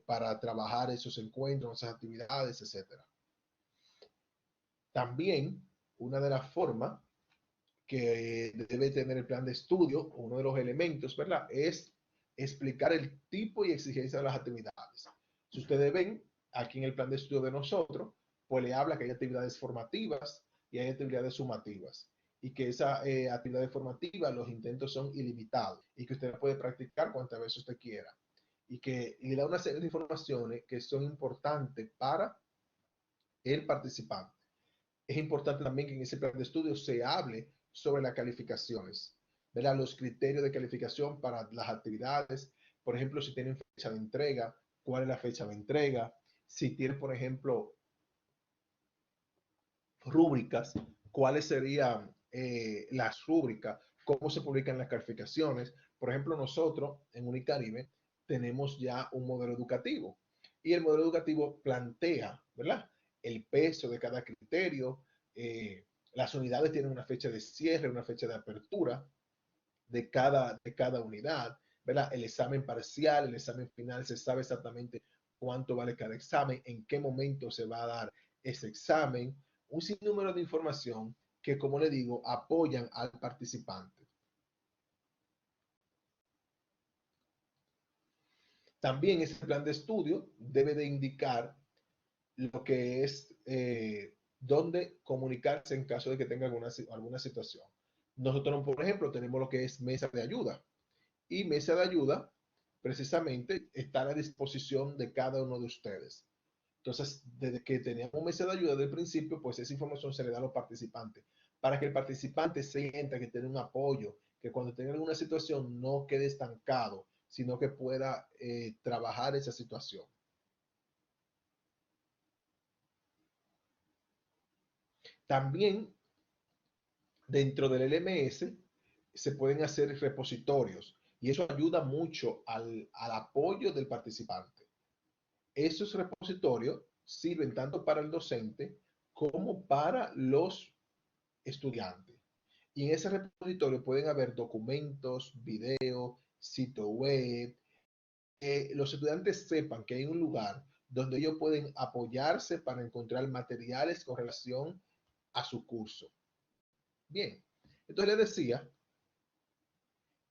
Speaker 1: para trabajar esos encuentros, esas actividades, etcétera. También, una de las formas que debe tener el plan de estudio, uno de los elementos, ¿verdad? Es explicar el tipo y exigencia de las actividades. Si ustedes ven, aquí en el plan de estudio de nosotros, pues le habla que hay actividades formativas y hay actividades sumativas. Y que esa actividad formativa, los intentos son ilimitados y que usted puede practicar cuantas veces usted quiera. Y que le da una serie de informaciones que son importantes para el participante. Es importante también que en ese plan de estudio se hable sobre las calificaciones, ¿verdad? Los criterios de calificación para las actividades, por ejemplo, si tienen fecha de entrega, cuál es la fecha de entrega, si tienen, por ejemplo, rúbricas, cuáles serían las rúbricas, cómo se publican las calificaciones. Por ejemplo, nosotros en Unicaribe tenemos ya un modelo educativo y el modelo educativo plantea, ¿verdad? El peso de cada criterio, las unidades tienen una fecha de cierre, una fecha de apertura de cada unidad, ¿verdad? El examen parcial, el examen final, se sabe exactamente cuánto vale cada examen, en qué momento se va a dar ese examen, un sinnúmero de información que, como le digo, apoyan al participante. También ese plan de estudio debe de indicar lo que es dónde comunicarse en caso de que tenga alguna situación. Nosotros, por ejemplo, tenemos lo que es mesa de ayuda, y mesa de ayuda precisamente está a la disposición de cada uno de ustedes. Entonces, desde que teníamos mesa de ayuda del principio, pues esa información se le da a los participantes, para que el participante sienta que tiene un apoyo, que cuando tenga alguna situación no quede estancado, sino que pueda trabajar esa situación. También dentro del LMS se pueden hacer repositorios y eso ayuda mucho al apoyo del participante. Esos repositorios sirven tanto para el docente como para los estudiantes. Y en ese repositorio pueden haber documentos, videos, sitio web. Los estudiantes sepan que hay un lugar donde ellos pueden apoyarse para encontrar materiales con relación a su curso. Bien, entonces les decía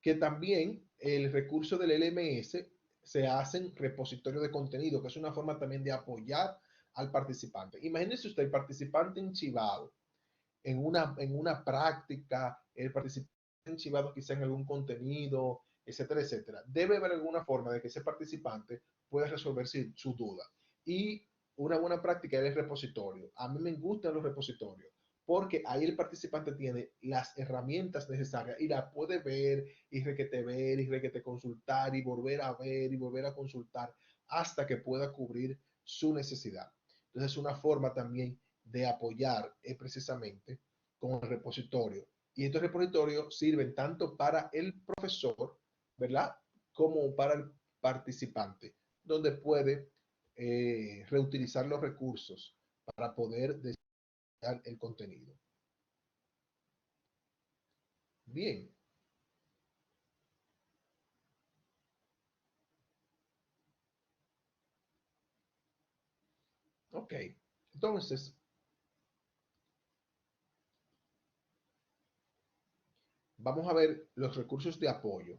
Speaker 1: que también el recurso del LMS se hacen repositorio de contenido, que es una forma también de apoyar al participante. Imagínese usted el participante enchivado en una práctica, el participante enchivado quizá en algún contenido, etcétera, etcétera. Debe haber alguna forma de que ese participante pueda resolver su duda. Y una buena práctica es el repositorio. A mí me gustan los repositorios porque ahí el participante tiene las herramientas necesarias y la puede ver y requete consultar y volver a ver y volver a consultar hasta que pueda cubrir su necesidad. Entonces es una forma también de apoyar precisamente con el repositorio. Y estos repositorios sirven tanto para el profesor, ¿verdad? Como para el participante, donde puede reutilizar los recursos para poder desarrollar el contenido. Bien. Ok. Entonces, vamos a ver los recursos de apoyo.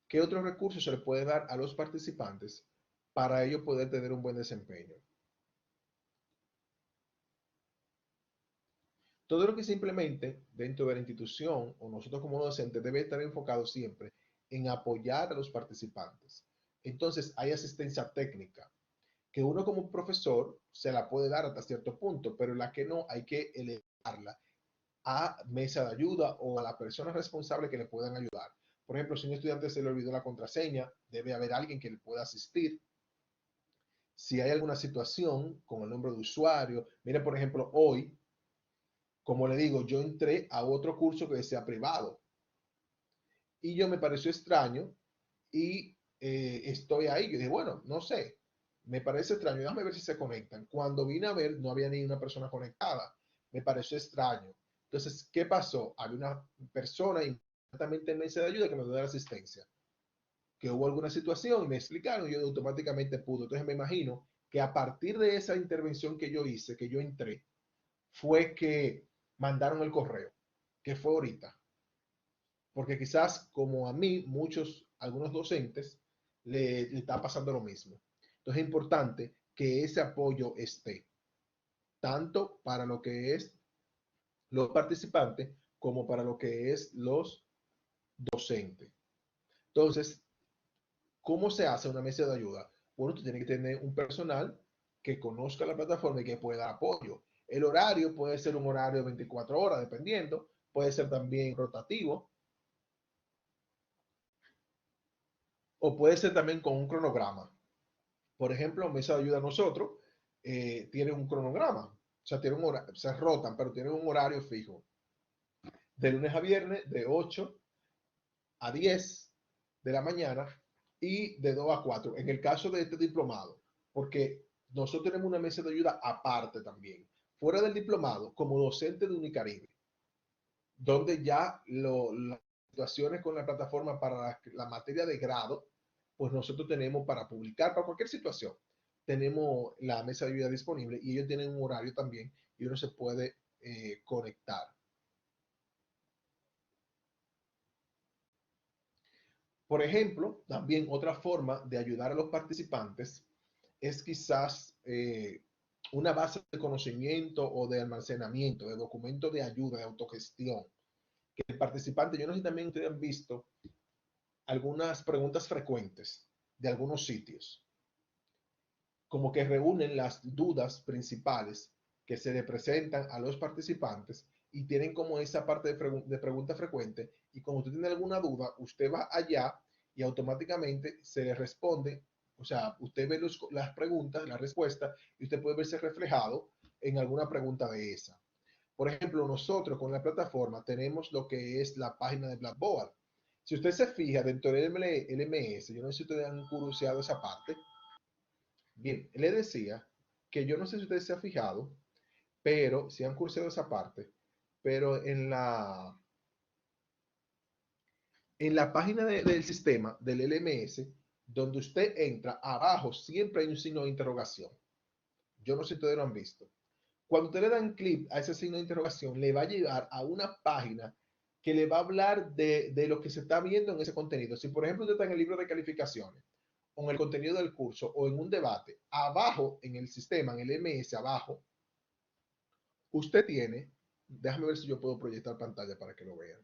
Speaker 1: ¿Qué otros recursos se le puede dar a los participantes para ellos poder tener un buen desempeño? Todo lo que se implemente dentro de la institución o nosotros como docentes debe estar enfocado siempre en apoyar a los participantes. Entonces, hay asistencia técnica, que uno como profesor se la puede dar hasta cierto punto, pero la que no hay que elevarla a mesa de ayuda o a la persona responsable que le puedan ayudar. Por ejemplo, si un estudiante se le olvidó la contraseña, debe haber alguien que le pueda asistir. Si hay alguna situación con el nombre de usuario, mire, por ejemplo, hoy, como le digo, yo entré a otro curso que sea privado y yo me pareció extraño y estoy ahí. Yo dije, bueno, no sé, me parece extraño, déjame ver si se conectan. Cuando vine a ver, no había ni una persona conectada. Me pareció extraño. Entonces, ¿qué pasó? Había una persona inmediatamente en mesa de ayuda que me dio la asistencia. Que hubo alguna situación y me explicaron, y yo automáticamente pude. Entonces, me imagino que a partir de esa intervención que yo hice, que yo entré, fue que mandaron el correo, que fue ahorita. Porque quizás como a mí, algunos docentes, le está pasando lo mismo. Entonces es importante que ese apoyo esté, tanto para lo que es los participantes como para lo que es los docentes. Entonces, ¿cómo se hace una mesa de ayuda? Bueno, tú tienes que tener un personal que conozca la plataforma y que pueda dar apoyo. El horario puede ser un horario de 24 horas, dependiendo. Puede ser también rotativo. O puede ser también con un cronograma. Por ejemplo, Mesa de Ayuda a Nosotros tiene un cronograma. O sea, tiene un horario, se rotan, pero tienen un horario fijo. De lunes a viernes, de 8 a 10 de la mañana y de 2 a 4. En el caso de este diplomado, porque nosotros tenemos una mesa de ayuda aparte también, fuera del diplomado, como docente de Unicaribe, donde ya las situaciones con la plataforma para la materia de grado, pues nosotros tenemos para publicar, para cualquier situación. tenemos la mesa de ayuda disponible y ellos tienen un horario también y uno se puede conectar. Por ejemplo, también otra forma de ayudar a los participantes es quizás una base de conocimiento o de almacenamiento, de documentos de ayuda, de autogestión. Que el participante, yo no sé si también ustedes han visto algunas preguntas frecuentes de algunos sitios, como que reúnen las dudas principales que se le presentan a los participantes y tienen como esa parte de pregunta frecuente y cuando usted tiene alguna duda, usted va allá y automáticamente se le responde, o sea, usted ve las preguntas, las respuestas y usted puede verse reflejado en alguna pregunta de esa. Por ejemplo, nosotros con la plataforma tenemos lo que es la página de Blackboard. Si usted se fija dentro del LMS, yo no sé si ustedes han curioseado esa parte. Bien, le decía que yo no sé si ustedes se han fijado, pero si han curioseado esa parte, pero en la página del sistema del LMS, donde usted entra, abajo siempre hay un signo de interrogación. Yo no sé si ustedes lo han visto. Cuando usted le dan clic a ese signo de interrogación, le va a llevar a una página que le va a hablar de lo que se está viendo en ese contenido. Si, por ejemplo, usted está en el libro de calificaciones, o en el contenido del curso, o en un debate, abajo en el sistema, en el MS, abajo, usted tiene, déjame ver si yo puedo proyectar pantalla para que lo vean.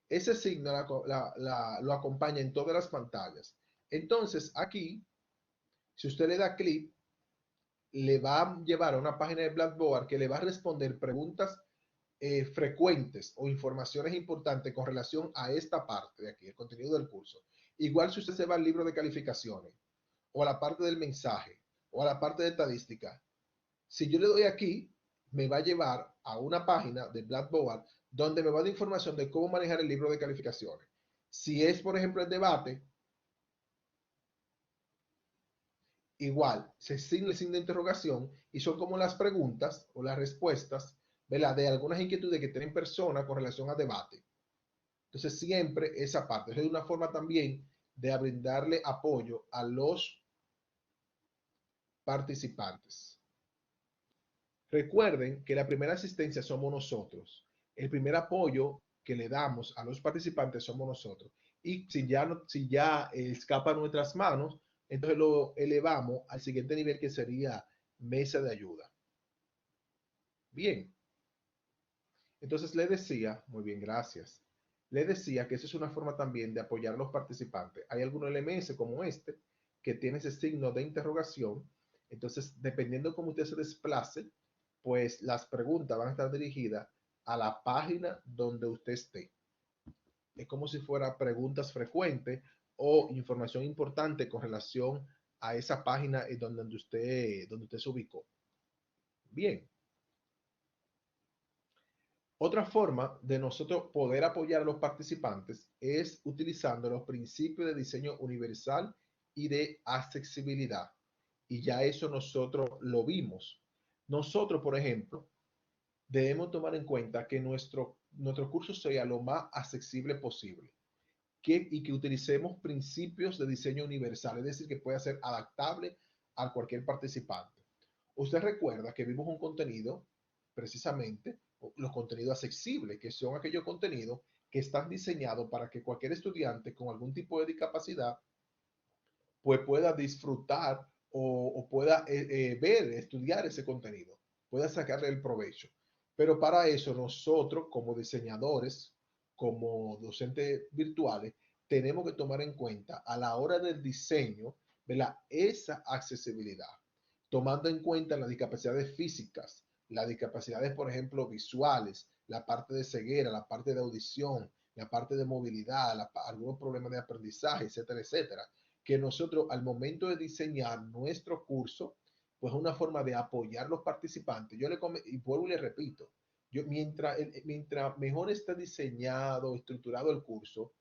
Speaker 1: Ese signo lo acompaña en todas las pantallas. Entonces, aquí, si usted le da clic, le va a llevar a una página de Blackboard que le va a responder preguntas frecuentes o informaciones importantes con relación a esta parte de aquí, el contenido del curso. Igual si usted se va al libro de calificaciones o a la parte del mensaje o a la parte de estadística, si yo le doy aquí, me va a llevar a una página de Blackboard donde me va a dar información de cómo manejar el libro de calificaciones. Si es, por ejemplo, el debate, igual, se signa el signo de interrogación y son como las preguntas o las respuestas, ¿verdad? De algunas inquietudes que tienen personas con relación al debate. Entonces, siempre esa parte. Es una forma también de brindarle apoyo a los participantes. Recuerden que la primera asistencia somos nosotros. El primer apoyo que le damos a los participantes somos nosotros. Y si ya escapa a nuestras manos, entonces lo elevamos al siguiente nivel que sería mesa de ayuda. Bien. Entonces le decía, muy bien, gracias. Le decía que esa es una forma también de apoyar a los participantes. Hay algunos LMS como este que tiene ese signo de interrogación. Entonces, dependiendo de cómo usted se desplace, pues las preguntas van a estar dirigidas a la página donde usted esté. Es como si fuera preguntas frecuentes o información importante con relación a esa página donde usted se ubicó. Bien. Otra forma de nosotros poder apoyar a los participantes es utilizando los principios de diseño universal y de accesibilidad. Y ya eso nosotros lo vimos. Nosotros, por ejemplo, debemos tomar en cuenta que nuestro curso sea lo más accesible posible y que utilicemos principios de diseño universal, es decir, que pueda ser adaptable a cualquier participante. Usted recuerda que vimos un contenido, precisamente, los contenidos accesibles, que son aquellos contenidos que están diseñados para que cualquier estudiante con algún tipo de discapacidad pues pueda disfrutar o pueda ver, estudiar ese contenido, pueda sacarle el provecho. Pero para eso nosotros como diseñadores, como docentes virtuales, tenemos que tomar en cuenta a la hora del diseño, ¿verdad? Esa accesibilidad, tomando en cuenta las discapacidades físicas, las discapacidades, por ejemplo, visuales, la parte de ceguera, la parte de audición, la parte de movilidad, algunos problemas de aprendizaje, etcétera, etcétera, que nosotros al momento de diseñar nuestro curso, pues es una forma de apoyar a los participantes. Y vuelvo y le repito, mientras mejor está diseñado, estructurado el curso,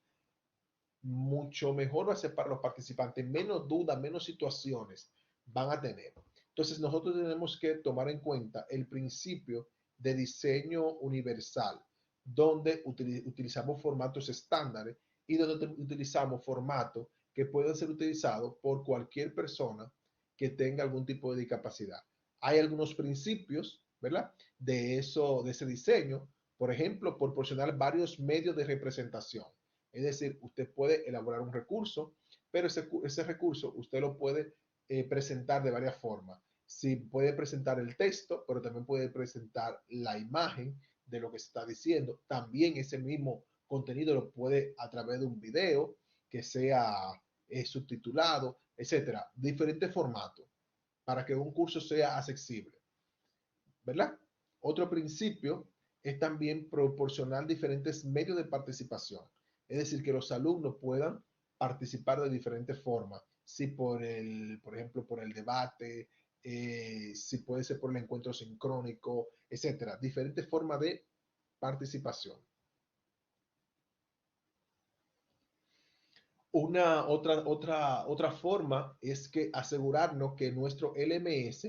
Speaker 1: mucho mejor va a ser para los participantes, menos dudas, menos situaciones van a tener. Entonces nosotros tenemos que tomar en cuenta el principio de diseño universal, donde utilizamos formatos estándares y donde utilizamos formatos que pueden ser utilizados por cualquier persona que tenga algún tipo de discapacidad. Hay algunos principios, ¿verdad? De ese diseño. Por ejemplo, proporcionar varios medios de representación. Es decir, usted puede elaborar un recurso, pero ese recurso usted lo puede presentar de varias formas. Sí, puede presentar el texto, pero también puede presentar la imagen de lo que se está diciendo. También ese mismo contenido lo puede a través de un video que sea subtitulado, etcétera. Diferentes formatos para que un curso sea accesible, ¿verdad? Otro principio es también proporcionar diferentes medios de participación. Es decir, que los alumnos puedan participar de diferentes formas. Si por ejemplo, por el debate, si puede ser por el encuentro sincrónico, etcétera. Diferentes formas de participación. Otra forma es que asegurarnos que nuestro LMS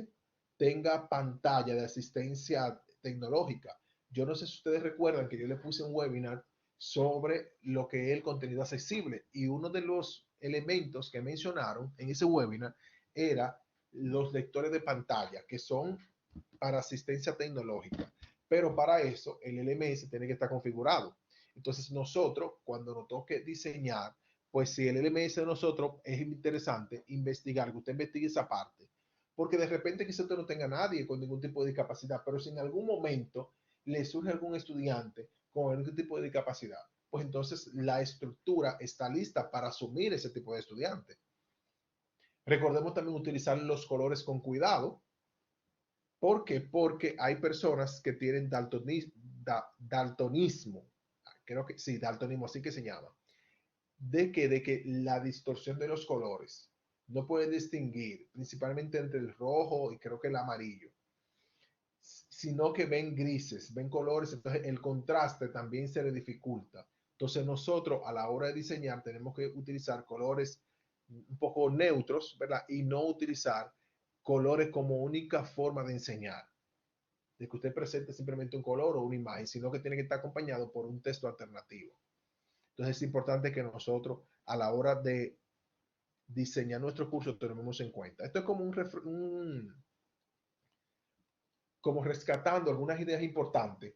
Speaker 1: tenga pantalla de asistencia tecnológica. Yo no sé si ustedes recuerdan que yo le puse un webinar sobre lo que es el contenido accesible y uno de los elementos que mencionaron en ese webinar era los lectores de pantalla, que son para asistencia tecnológica. Pero para eso el LMS tiene que estar configurado. Entonces nosotros, cuando nos toque diseñar, pues si el LMS de nosotros es interesante investigar, que usted investigue esa parte, porque de repente quizás usted no tenga nadie con ningún tipo de discapacidad, pero si en algún momento le surge algún estudiante con algún tipo de discapacidad, pues entonces la estructura está lista para asumir ese tipo de estudiante. Recordemos también utilizar los colores con cuidado. ¿Por qué? Porque hay personas que tienen daltonismo. Creo que sí, daltonismo, así que se llama. De que la distorsión de los colores no pueden distinguir principalmente entre el rojo y creo que el amarillo, sino que ven grises, ven colores, entonces el contraste también se le dificulta. Entonces nosotros a la hora de diseñar tenemos que utilizar colores un poco neutros, ¿verdad? Y no utilizar colores como única forma de enseñar, de que usted presente simplemente un color o una imagen, sino que tiene que estar acompañado por un texto alternativo. Entonces es importante que nosotros a la hora de diseñar nuestro curso tenemos en cuenta. Esto es como como rescatando algunas ideas importantes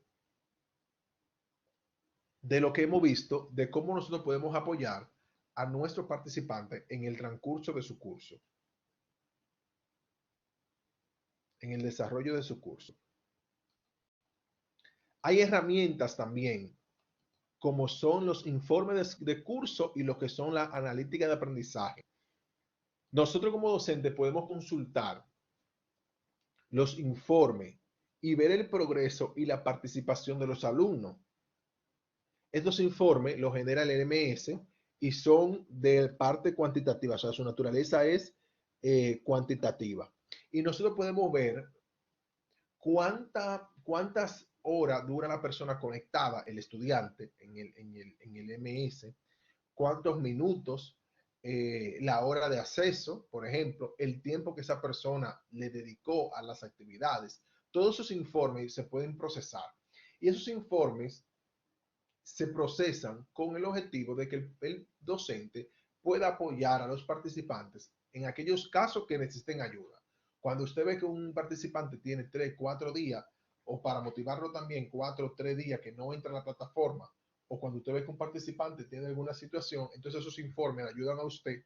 Speaker 1: de lo que hemos visto, de cómo nosotros podemos apoyar a nuestros participantes en el transcurso de su curso, en el desarrollo de su curso. Hay herramientas también, como son los informes de curso y lo que son la analítica de aprendizaje. Nosotros como docentes podemos consultar los informes y ver el progreso y la participación de los alumnos. Estos informes los genera el LMS y son de parte cuantitativa, o sea, su naturaleza es cuantitativa. Y nosotros podemos ver cuántas horas dura la persona conectada, el estudiante, en el MS, cuántos minutos, la hora de acceso, por ejemplo, el tiempo que esa persona le dedicó a las actividades. Todos esos informes se pueden procesar. Y esos informes se procesan con el objetivo de que el docente pueda apoyar a los participantes en aquellos casos que necesiten ayuda. Cuando usted ve que un participante tiene 3, 4 días, o para motivarlo también 4 o 3 días que no entra en la plataforma, o cuando usted ve que un participante tiene alguna situación, entonces esos informes le ayudan a usted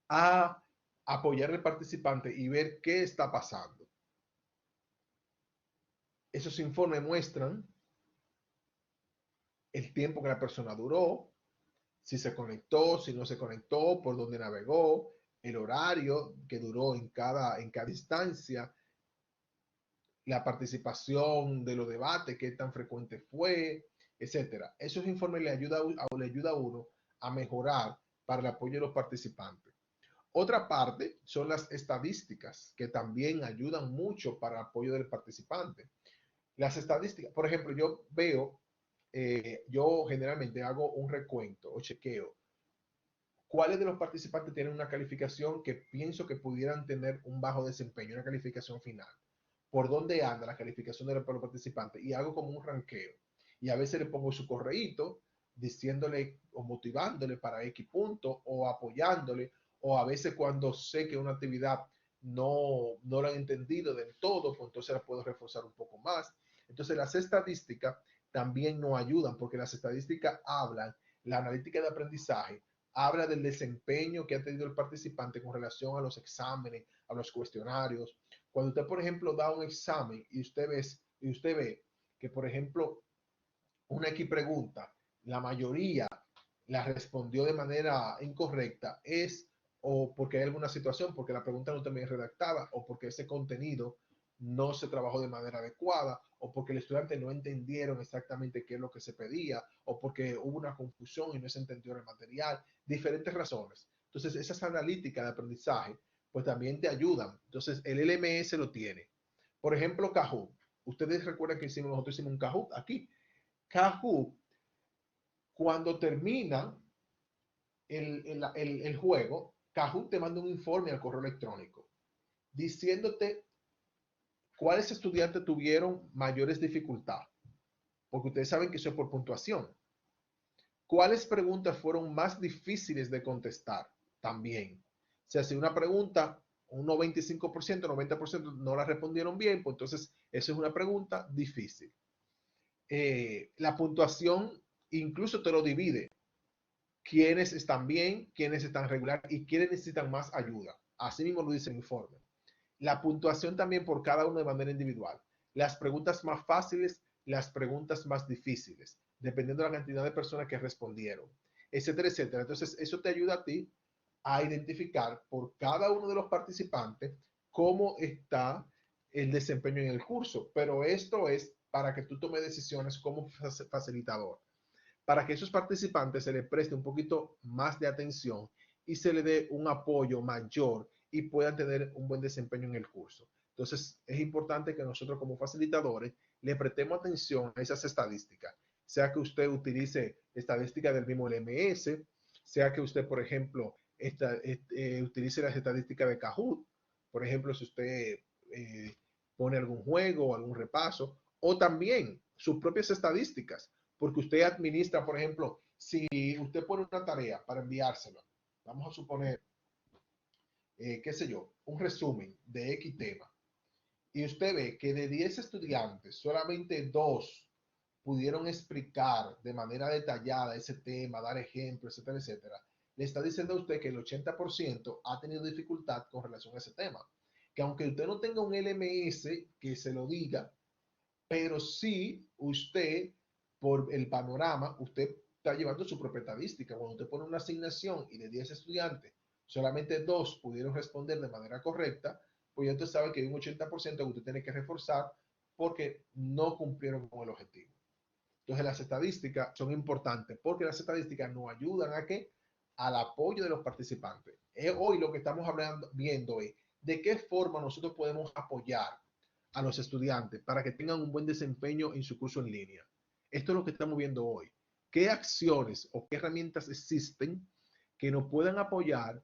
Speaker 1: a apoyar al participante y ver qué está pasando. Esos informes muestran el tiempo que la persona duró, si se conectó, si no se conectó, por dónde navegó, el horario que duró en cada instancia, la participación de los debates, qué tan frecuente fue, etcétera. Esos informes le ayuda a uno a mejorar para el apoyo de los participantes. Otra parte son las estadísticas, que también ayudan mucho para el apoyo del participante. Las estadísticas, por ejemplo, yo generalmente hago un recuento o chequeo. ¿Cuáles de los participantes tienen una calificación que pienso que pudieran tener un bajo desempeño, una calificación final? ¿Por dónde anda la calificación de los participantes? Y hago como un ranqueo. Y a veces le pongo su correíto diciéndole o motivándole para X punto o apoyándole, o a veces cuando sé que una actividad no la han entendido del todo, pues entonces la puedo reforzar un poco más. Entonces las estadísticas también nos ayudan porque las estadísticas hablan, la analítica de aprendizaje habla del desempeño que ha tenido el participante con relación a los exámenes, a los cuestionarios. Cuando usted, por ejemplo, da un examen y usted ve que, por ejemplo, una X pregunta, la mayoría la respondió de manera incorrecta, es o porque hay alguna situación, porque la pregunta no está bien redactada, o porque ese contenido no se trabajó de manera adecuada, o porque el estudiante no entendieron exactamente qué es lo que se pedía, o porque hubo una confusión y no se entendió el material, diferentes razones. Entonces, esas analíticas de aprendizaje, pues también te ayudan. Entonces, el LMS lo tiene. Por ejemplo, Kahoot. Ustedes recuerdan que nosotros hicimos un Kahoot aquí. Kahoot, cuando termina el juego, Kahoot te manda un informe al correo electrónico diciéndote cuáles estudiantes tuvieron mayores dificultades, porque ustedes saben que eso es por puntuación. ¿Cuáles preguntas fueron más difíciles de contestar? También. O sea, si una pregunta, un 95%, 90% no la respondieron bien, pues entonces eso es una pregunta difícil. La puntuación incluso te lo divide. Quiénes están bien, quiénes están regular y quiénes necesitan más ayuda. Así mismo lo dice el informe. La puntuación también por cada uno de manera individual. Las preguntas más fáciles, las preguntas más difíciles, dependiendo de la cantidad de personas que respondieron, etcétera, etcétera. Entonces, eso te ayuda a ti a identificar por cada uno de los participantes cómo está el desempeño en el curso. Pero esto es para que tú tomes decisiones como facilitador, para que esos participantes se les preste un poquito más de atención y se les dé un apoyo mayor y puedan tener un buen desempeño en el curso. Entonces, es importante que nosotros como facilitadores le prestemos atención a esas estadísticas, sea que usted utilice estadísticas del mismo LMS, sea que usted, por ejemplo, utilice las estadísticas de Kahoot, por ejemplo, si usted pone algún juego o algún repaso, o también sus propias estadísticas, porque usted administra, por ejemplo, si usted pone una tarea para enviársela, vamos a suponer, qué sé yo, un resumen de X tema, y usted ve que de 10 estudiantes, solamente 2 pudieron explicar de manera detallada ese tema, dar ejemplos, etcétera, etcétera, le está diciendo a usted que el 80% ha tenido dificultad con relación a ese tema. Que aunque usted no tenga un LMS que se lo diga, pero sí usted, por el panorama, usted está llevando su propia estadística. Cuando usted pone una asignación y de 10 estudiantes, solamente 2 pudieron responder de manera correcta, pues ya usted sabe que hay un 80% que usted tiene que reforzar porque no cumplieron con el objetivo. Entonces las estadísticas son importantes porque las estadísticas nos ayudan a que al apoyo de los participantes. Hoy lo que estamos viendo es de qué forma nosotros podemos apoyar a los estudiantes para que tengan un buen desempeño en su curso en línea. Esto es lo que estamos viendo hoy. ¿Qué acciones o qué herramientas existen que nos puedan apoyar,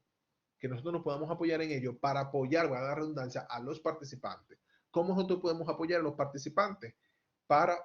Speaker 1: que nosotros nos podamos apoyar en ello para apoyar, voy a dar redundancia, a los participantes? ¿Cómo nosotros podemos apoyar a los participantes para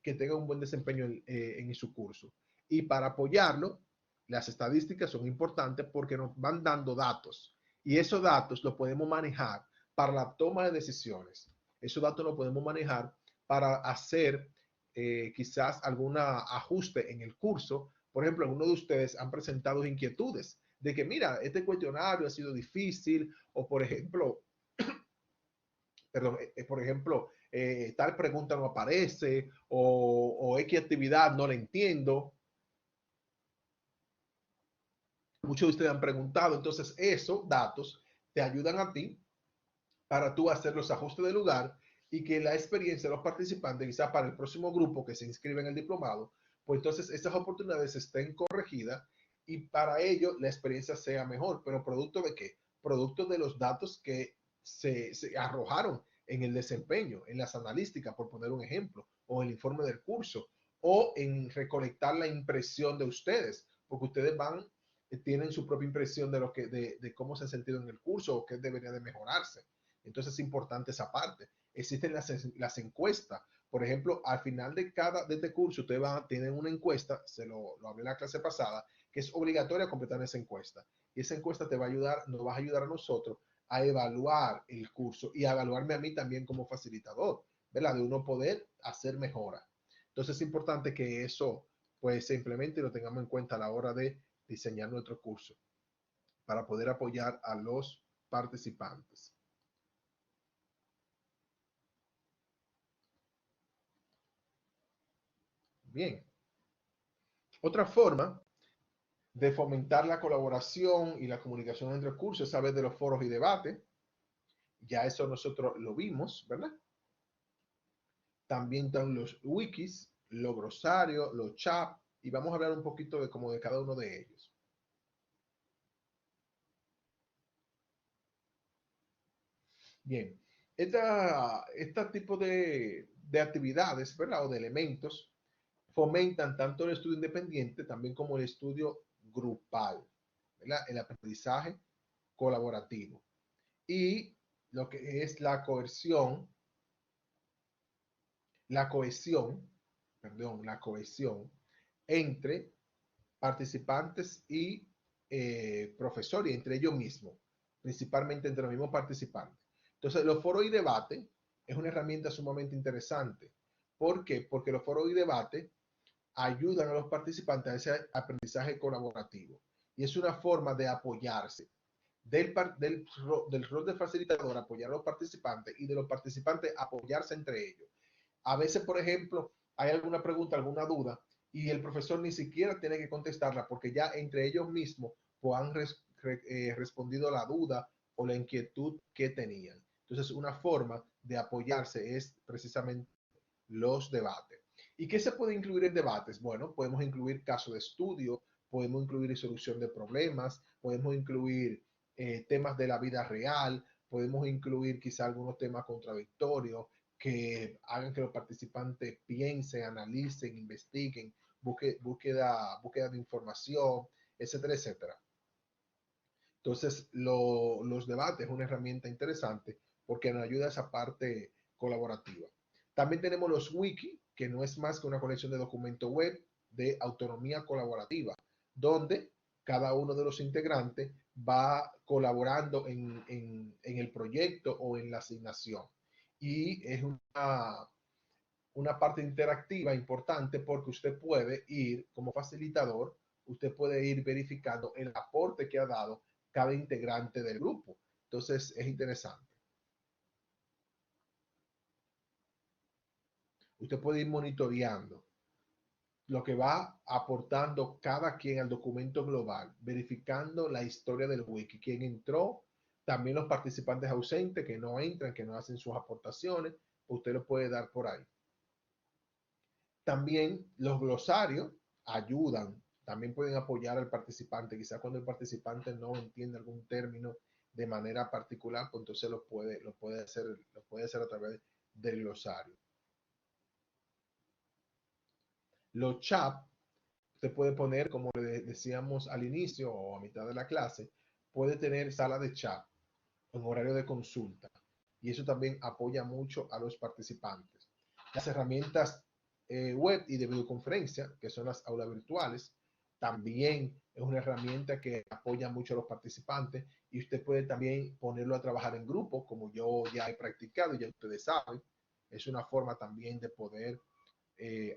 Speaker 1: que tengan un buen desempeño en su curso? Y para apoyarlo, las estadísticas son importantes porque nos van dando datos y esos datos los podemos manejar para la toma de decisiones. Esos datos los podemos manejar para hacer quizás algún ajuste en el curso. Por ejemplo, algunos de ustedes han presentado inquietudes de que, mira, este cuestionario ha sido difícil, o por ejemplo, perdón, tal pregunta no aparece, o X actividad no la entiendo. Muchos de ustedes han preguntado, entonces esos datos te ayudan a ti para tú hacer los ajustes de lugar y que la experiencia de los participantes, quizás para el próximo grupo que se inscribe en el diplomado, pues entonces esas oportunidades estén corregidas y para ello la experiencia sea mejor. ¿Pero producto de qué? Producto de los datos que se arrojaron en el desempeño, en las analíticas, por poner un ejemplo, o el informe del curso, o en recolectar la impresión de ustedes, porque ustedes tienen su propia impresión de cómo se han sentido en el curso o qué debería de mejorarse. Entonces es importante esa parte. Existen las encuestas, Por ejemplo, al final de este curso, ustedes tienen una encuesta, lo hablé en la clase pasada, que es obligatoria completar esa encuesta. Y esa encuesta te va a ayudar, nos va a ayudar a nosotros a evaluar el curso y a evaluarme a mí también como facilitador, ¿verdad? De uno poder hacer mejora. Entonces es importante que eso pues se implemente y lo tengamos en cuenta a la hora de diseñar nuestro curso para poder apoyar a los participantes. Bien. Otra forma de fomentar la colaboración y la comunicación entre cursos es a través de los foros y debates. Ya eso nosotros lo vimos, ¿verdad? También están los wikis, los glosarios, los chats, y vamos a hablar un poquito de como de cada uno de ellos. Bien, este tipo de actividades, ¿verdad? O de elementos fomentan tanto el estudio independiente también como el estudio grupal, ¿verdad? El aprendizaje colaborativo y lo que es la cohesión entre participantes y profesores, entre ellos mismos, principalmente entre los mismos participantes. Entonces, los foros y debate es una herramienta sumamente interesante. ¿Por qué? Porque los foros y debate ayudan a los participantes a ese aprendizaje colaborativo y es una forma de apoyarse del rol de facilitador, apoyar a los participantes y de los participantes apoyarse entre ellos. A veces, por ejemplo, hay alguna pregunta, alguna duda y el profesor ni siquiera tiene que contestarla porque ya entre ellos mismos pues, han respondido la duda o la inquietud que tenían. Entonces, una forma de apoyarse es precisamente los debates. ¿Y qué se puede incluir en debates? Bueno, podemos incluir casos de estudio, podemos incluir solución de problemas, podemos incluir temas de la vida real, podemos incluir quizá algunos temas contradictorios que hagan que los participantes piensen, analicen, investiguen, búsqueda de información, etcétera, etcétera. Entonces, los debates es una herramienta interesante porque nos ayuda a esa parte colaborativa. También tenemos los wiki, que no es más que una colección de documentos web de autonomía colaborativa, donde cada uno de los integrantes va colaborando en el proyecto o en la asignación. Y es una parte interactiva importante porque usted puede ir como facilitador, usted puede ir verificando el aporte que ha dado cada integrante del grupo. Entonces es interesante. Usted puede ir monitoreando lo que va aportando cada quien al documento global, verificando la historia del wiki, quién entró, también los participantes ausentes que no entran, que no hacen sus aportaciones, usted lo puede dar por ahí. También los glosarios ayudan, también pueden apoyar al participante, quizás cuando el participante no entiende algún término de manera particular, pues entonces lo puede hacer a través del glosario. Los chats, usted puede poner, como le decíamos al inicio o a mitad de la clase, puede tener sala de chat en horario de consulta y eso también apoya mucho a los participantes. Las herramientas web y de videoconferencia, que son las aulas virtuales, también es una herramienta que apoya mucho a los participantes y usted puede también ponerlo a trabajar en grupo, como yo ya he practicado y ya ustedes saben. Es una forma también de poder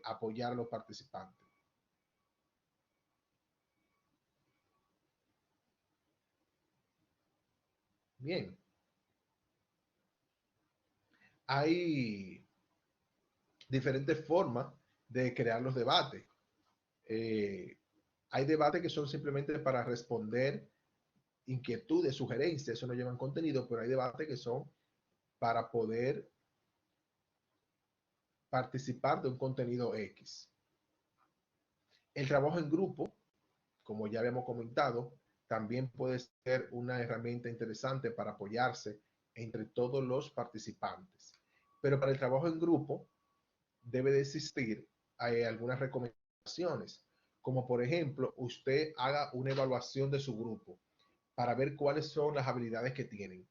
Speaker 1: apoyar a los participantes. Bien, hay diferentes formas de crear los debates. Eh, hay debates que son simplemente para responder inquietudes, sugerencias, eso no llevan contenido, pero hay debates que son para poder participar de un contenido X. El trabajo en grupo, como ya habíamos comentado, también puede ser una herramienta interesante para apoyarse entre todos los participantes. Pero para el trabajo en grupo debe de existir algunas recomendaciones, como por ejemplo, usted haga una evaluación de su grupo para ver cuáles son las habilidades que tienen.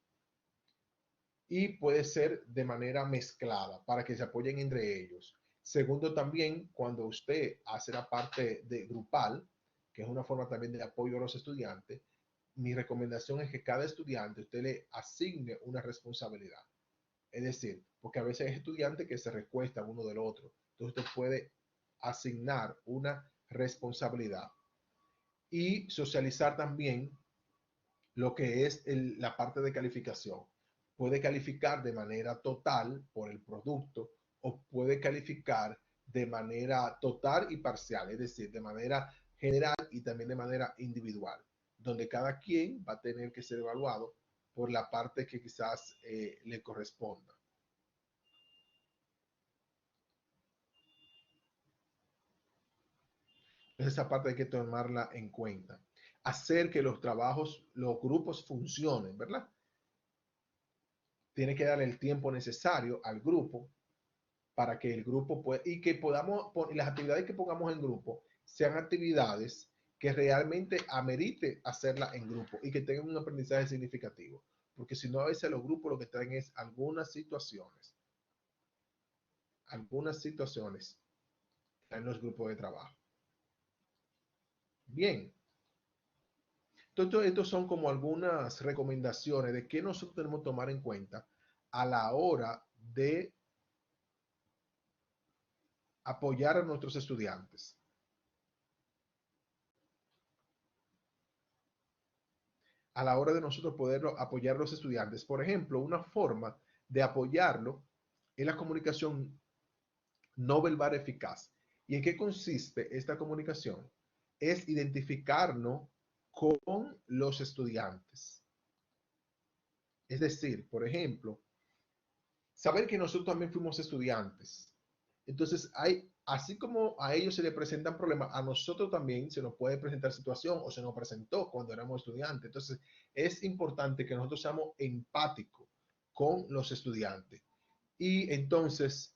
Speaker 1: y puede ser de manera mezclada para que se apoyen entre ellos. Segundo, también cuando usted hace la parte de grupal, que es una forma también de apoyo a los estudiantes, mi recomendación es que cada estudiante usted le asigne una responsabilidad. Es decir, porque a veces hay estudiantes que se recuestan uno del otro. Entonces usted puede asignar una responsabilidad y socializar también lo que es la parte de calificación. Puede calificar de manera total por el producto o puede calificar de manera total y parcial, es decir, de manera general y también de manera individual, donde cada quien va a tener que ser evaluado por la parte que quizás le corresponda. Entonces esa parte hay que tomarla en cuenta. Hacer que los trabajos, los grupos funcionen, ¿verdad? Tiene que dar el tiempo necesario al grupo para que el grupo pueda, y que podamos, las actividades que pongamos en grupo sean actividades que realmente amerite hacerla en grupo y que tengan un aprendizaje significativo. Porque si no, a veces los grupos lo que traen es algunas situaciones en los grupos de trabajo. Bien, entonces estos son como algunas recomendaciones de qué nosotros tenemos que tomar en cuenta a la hora de apoyar a nuestros estudiantes. A la hora de nosotros poder apoyar a los estudiantes. Por ejemplo, una forma de apoyarlo es la comunicación no verbal eficaz. ¿Y en qué consiste esta comunicación? Es identificarnos con los estudiantes. Es decir, por ejemplo, saber que nosotros también fuimos estudiantes. Entonces, así como a ellos se les presentan problemas, a nosotros también se nos puede presentar situación o se nos presentó cuando éramos estudiantes. Entonces, es importante que nosotros seamos empáticos con los estudiantes. Y entonces,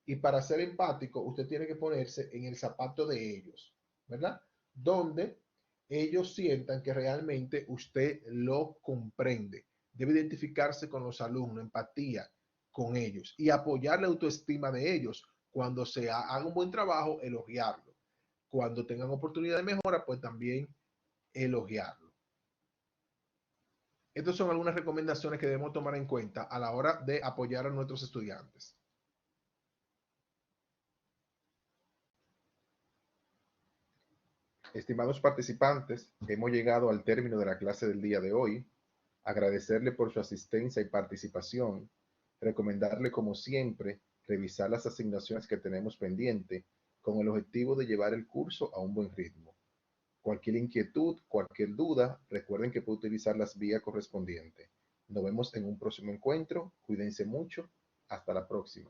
Speaker 1: y para ser empático, usted tiene que ponerse en el zapato de ellos, ¿verdad? Donde ellos sientan que realmente usted lo comprende. Debe identificarse con los alumnos, empatía con ellos y apoyar la autoestima de ellos. Cuando se haga un buen trabajo, elogiarlo. Cuando tengan oportunidad de mejora, pues también elogiarlo. Estas son algunas recomendaciones que debemos tomar en cuenta a la hora de apoyar a nuestros estudiantes. Estimados participantes, hemos llegado al término de la clase del día de hoy. Agradecerle por su asistencia y participación. Recomendarle, como siempre, revisar las asignaciones que tenemos pendiente con el objetivo de llevar el curso a un buen ritmo. Cualquier inquietud, cualquier duda, recuerden que pueden utilizar las vías correspondientes. Nos vemos en un próximo encuentro. Cuídense mucho. Hasta la próxima.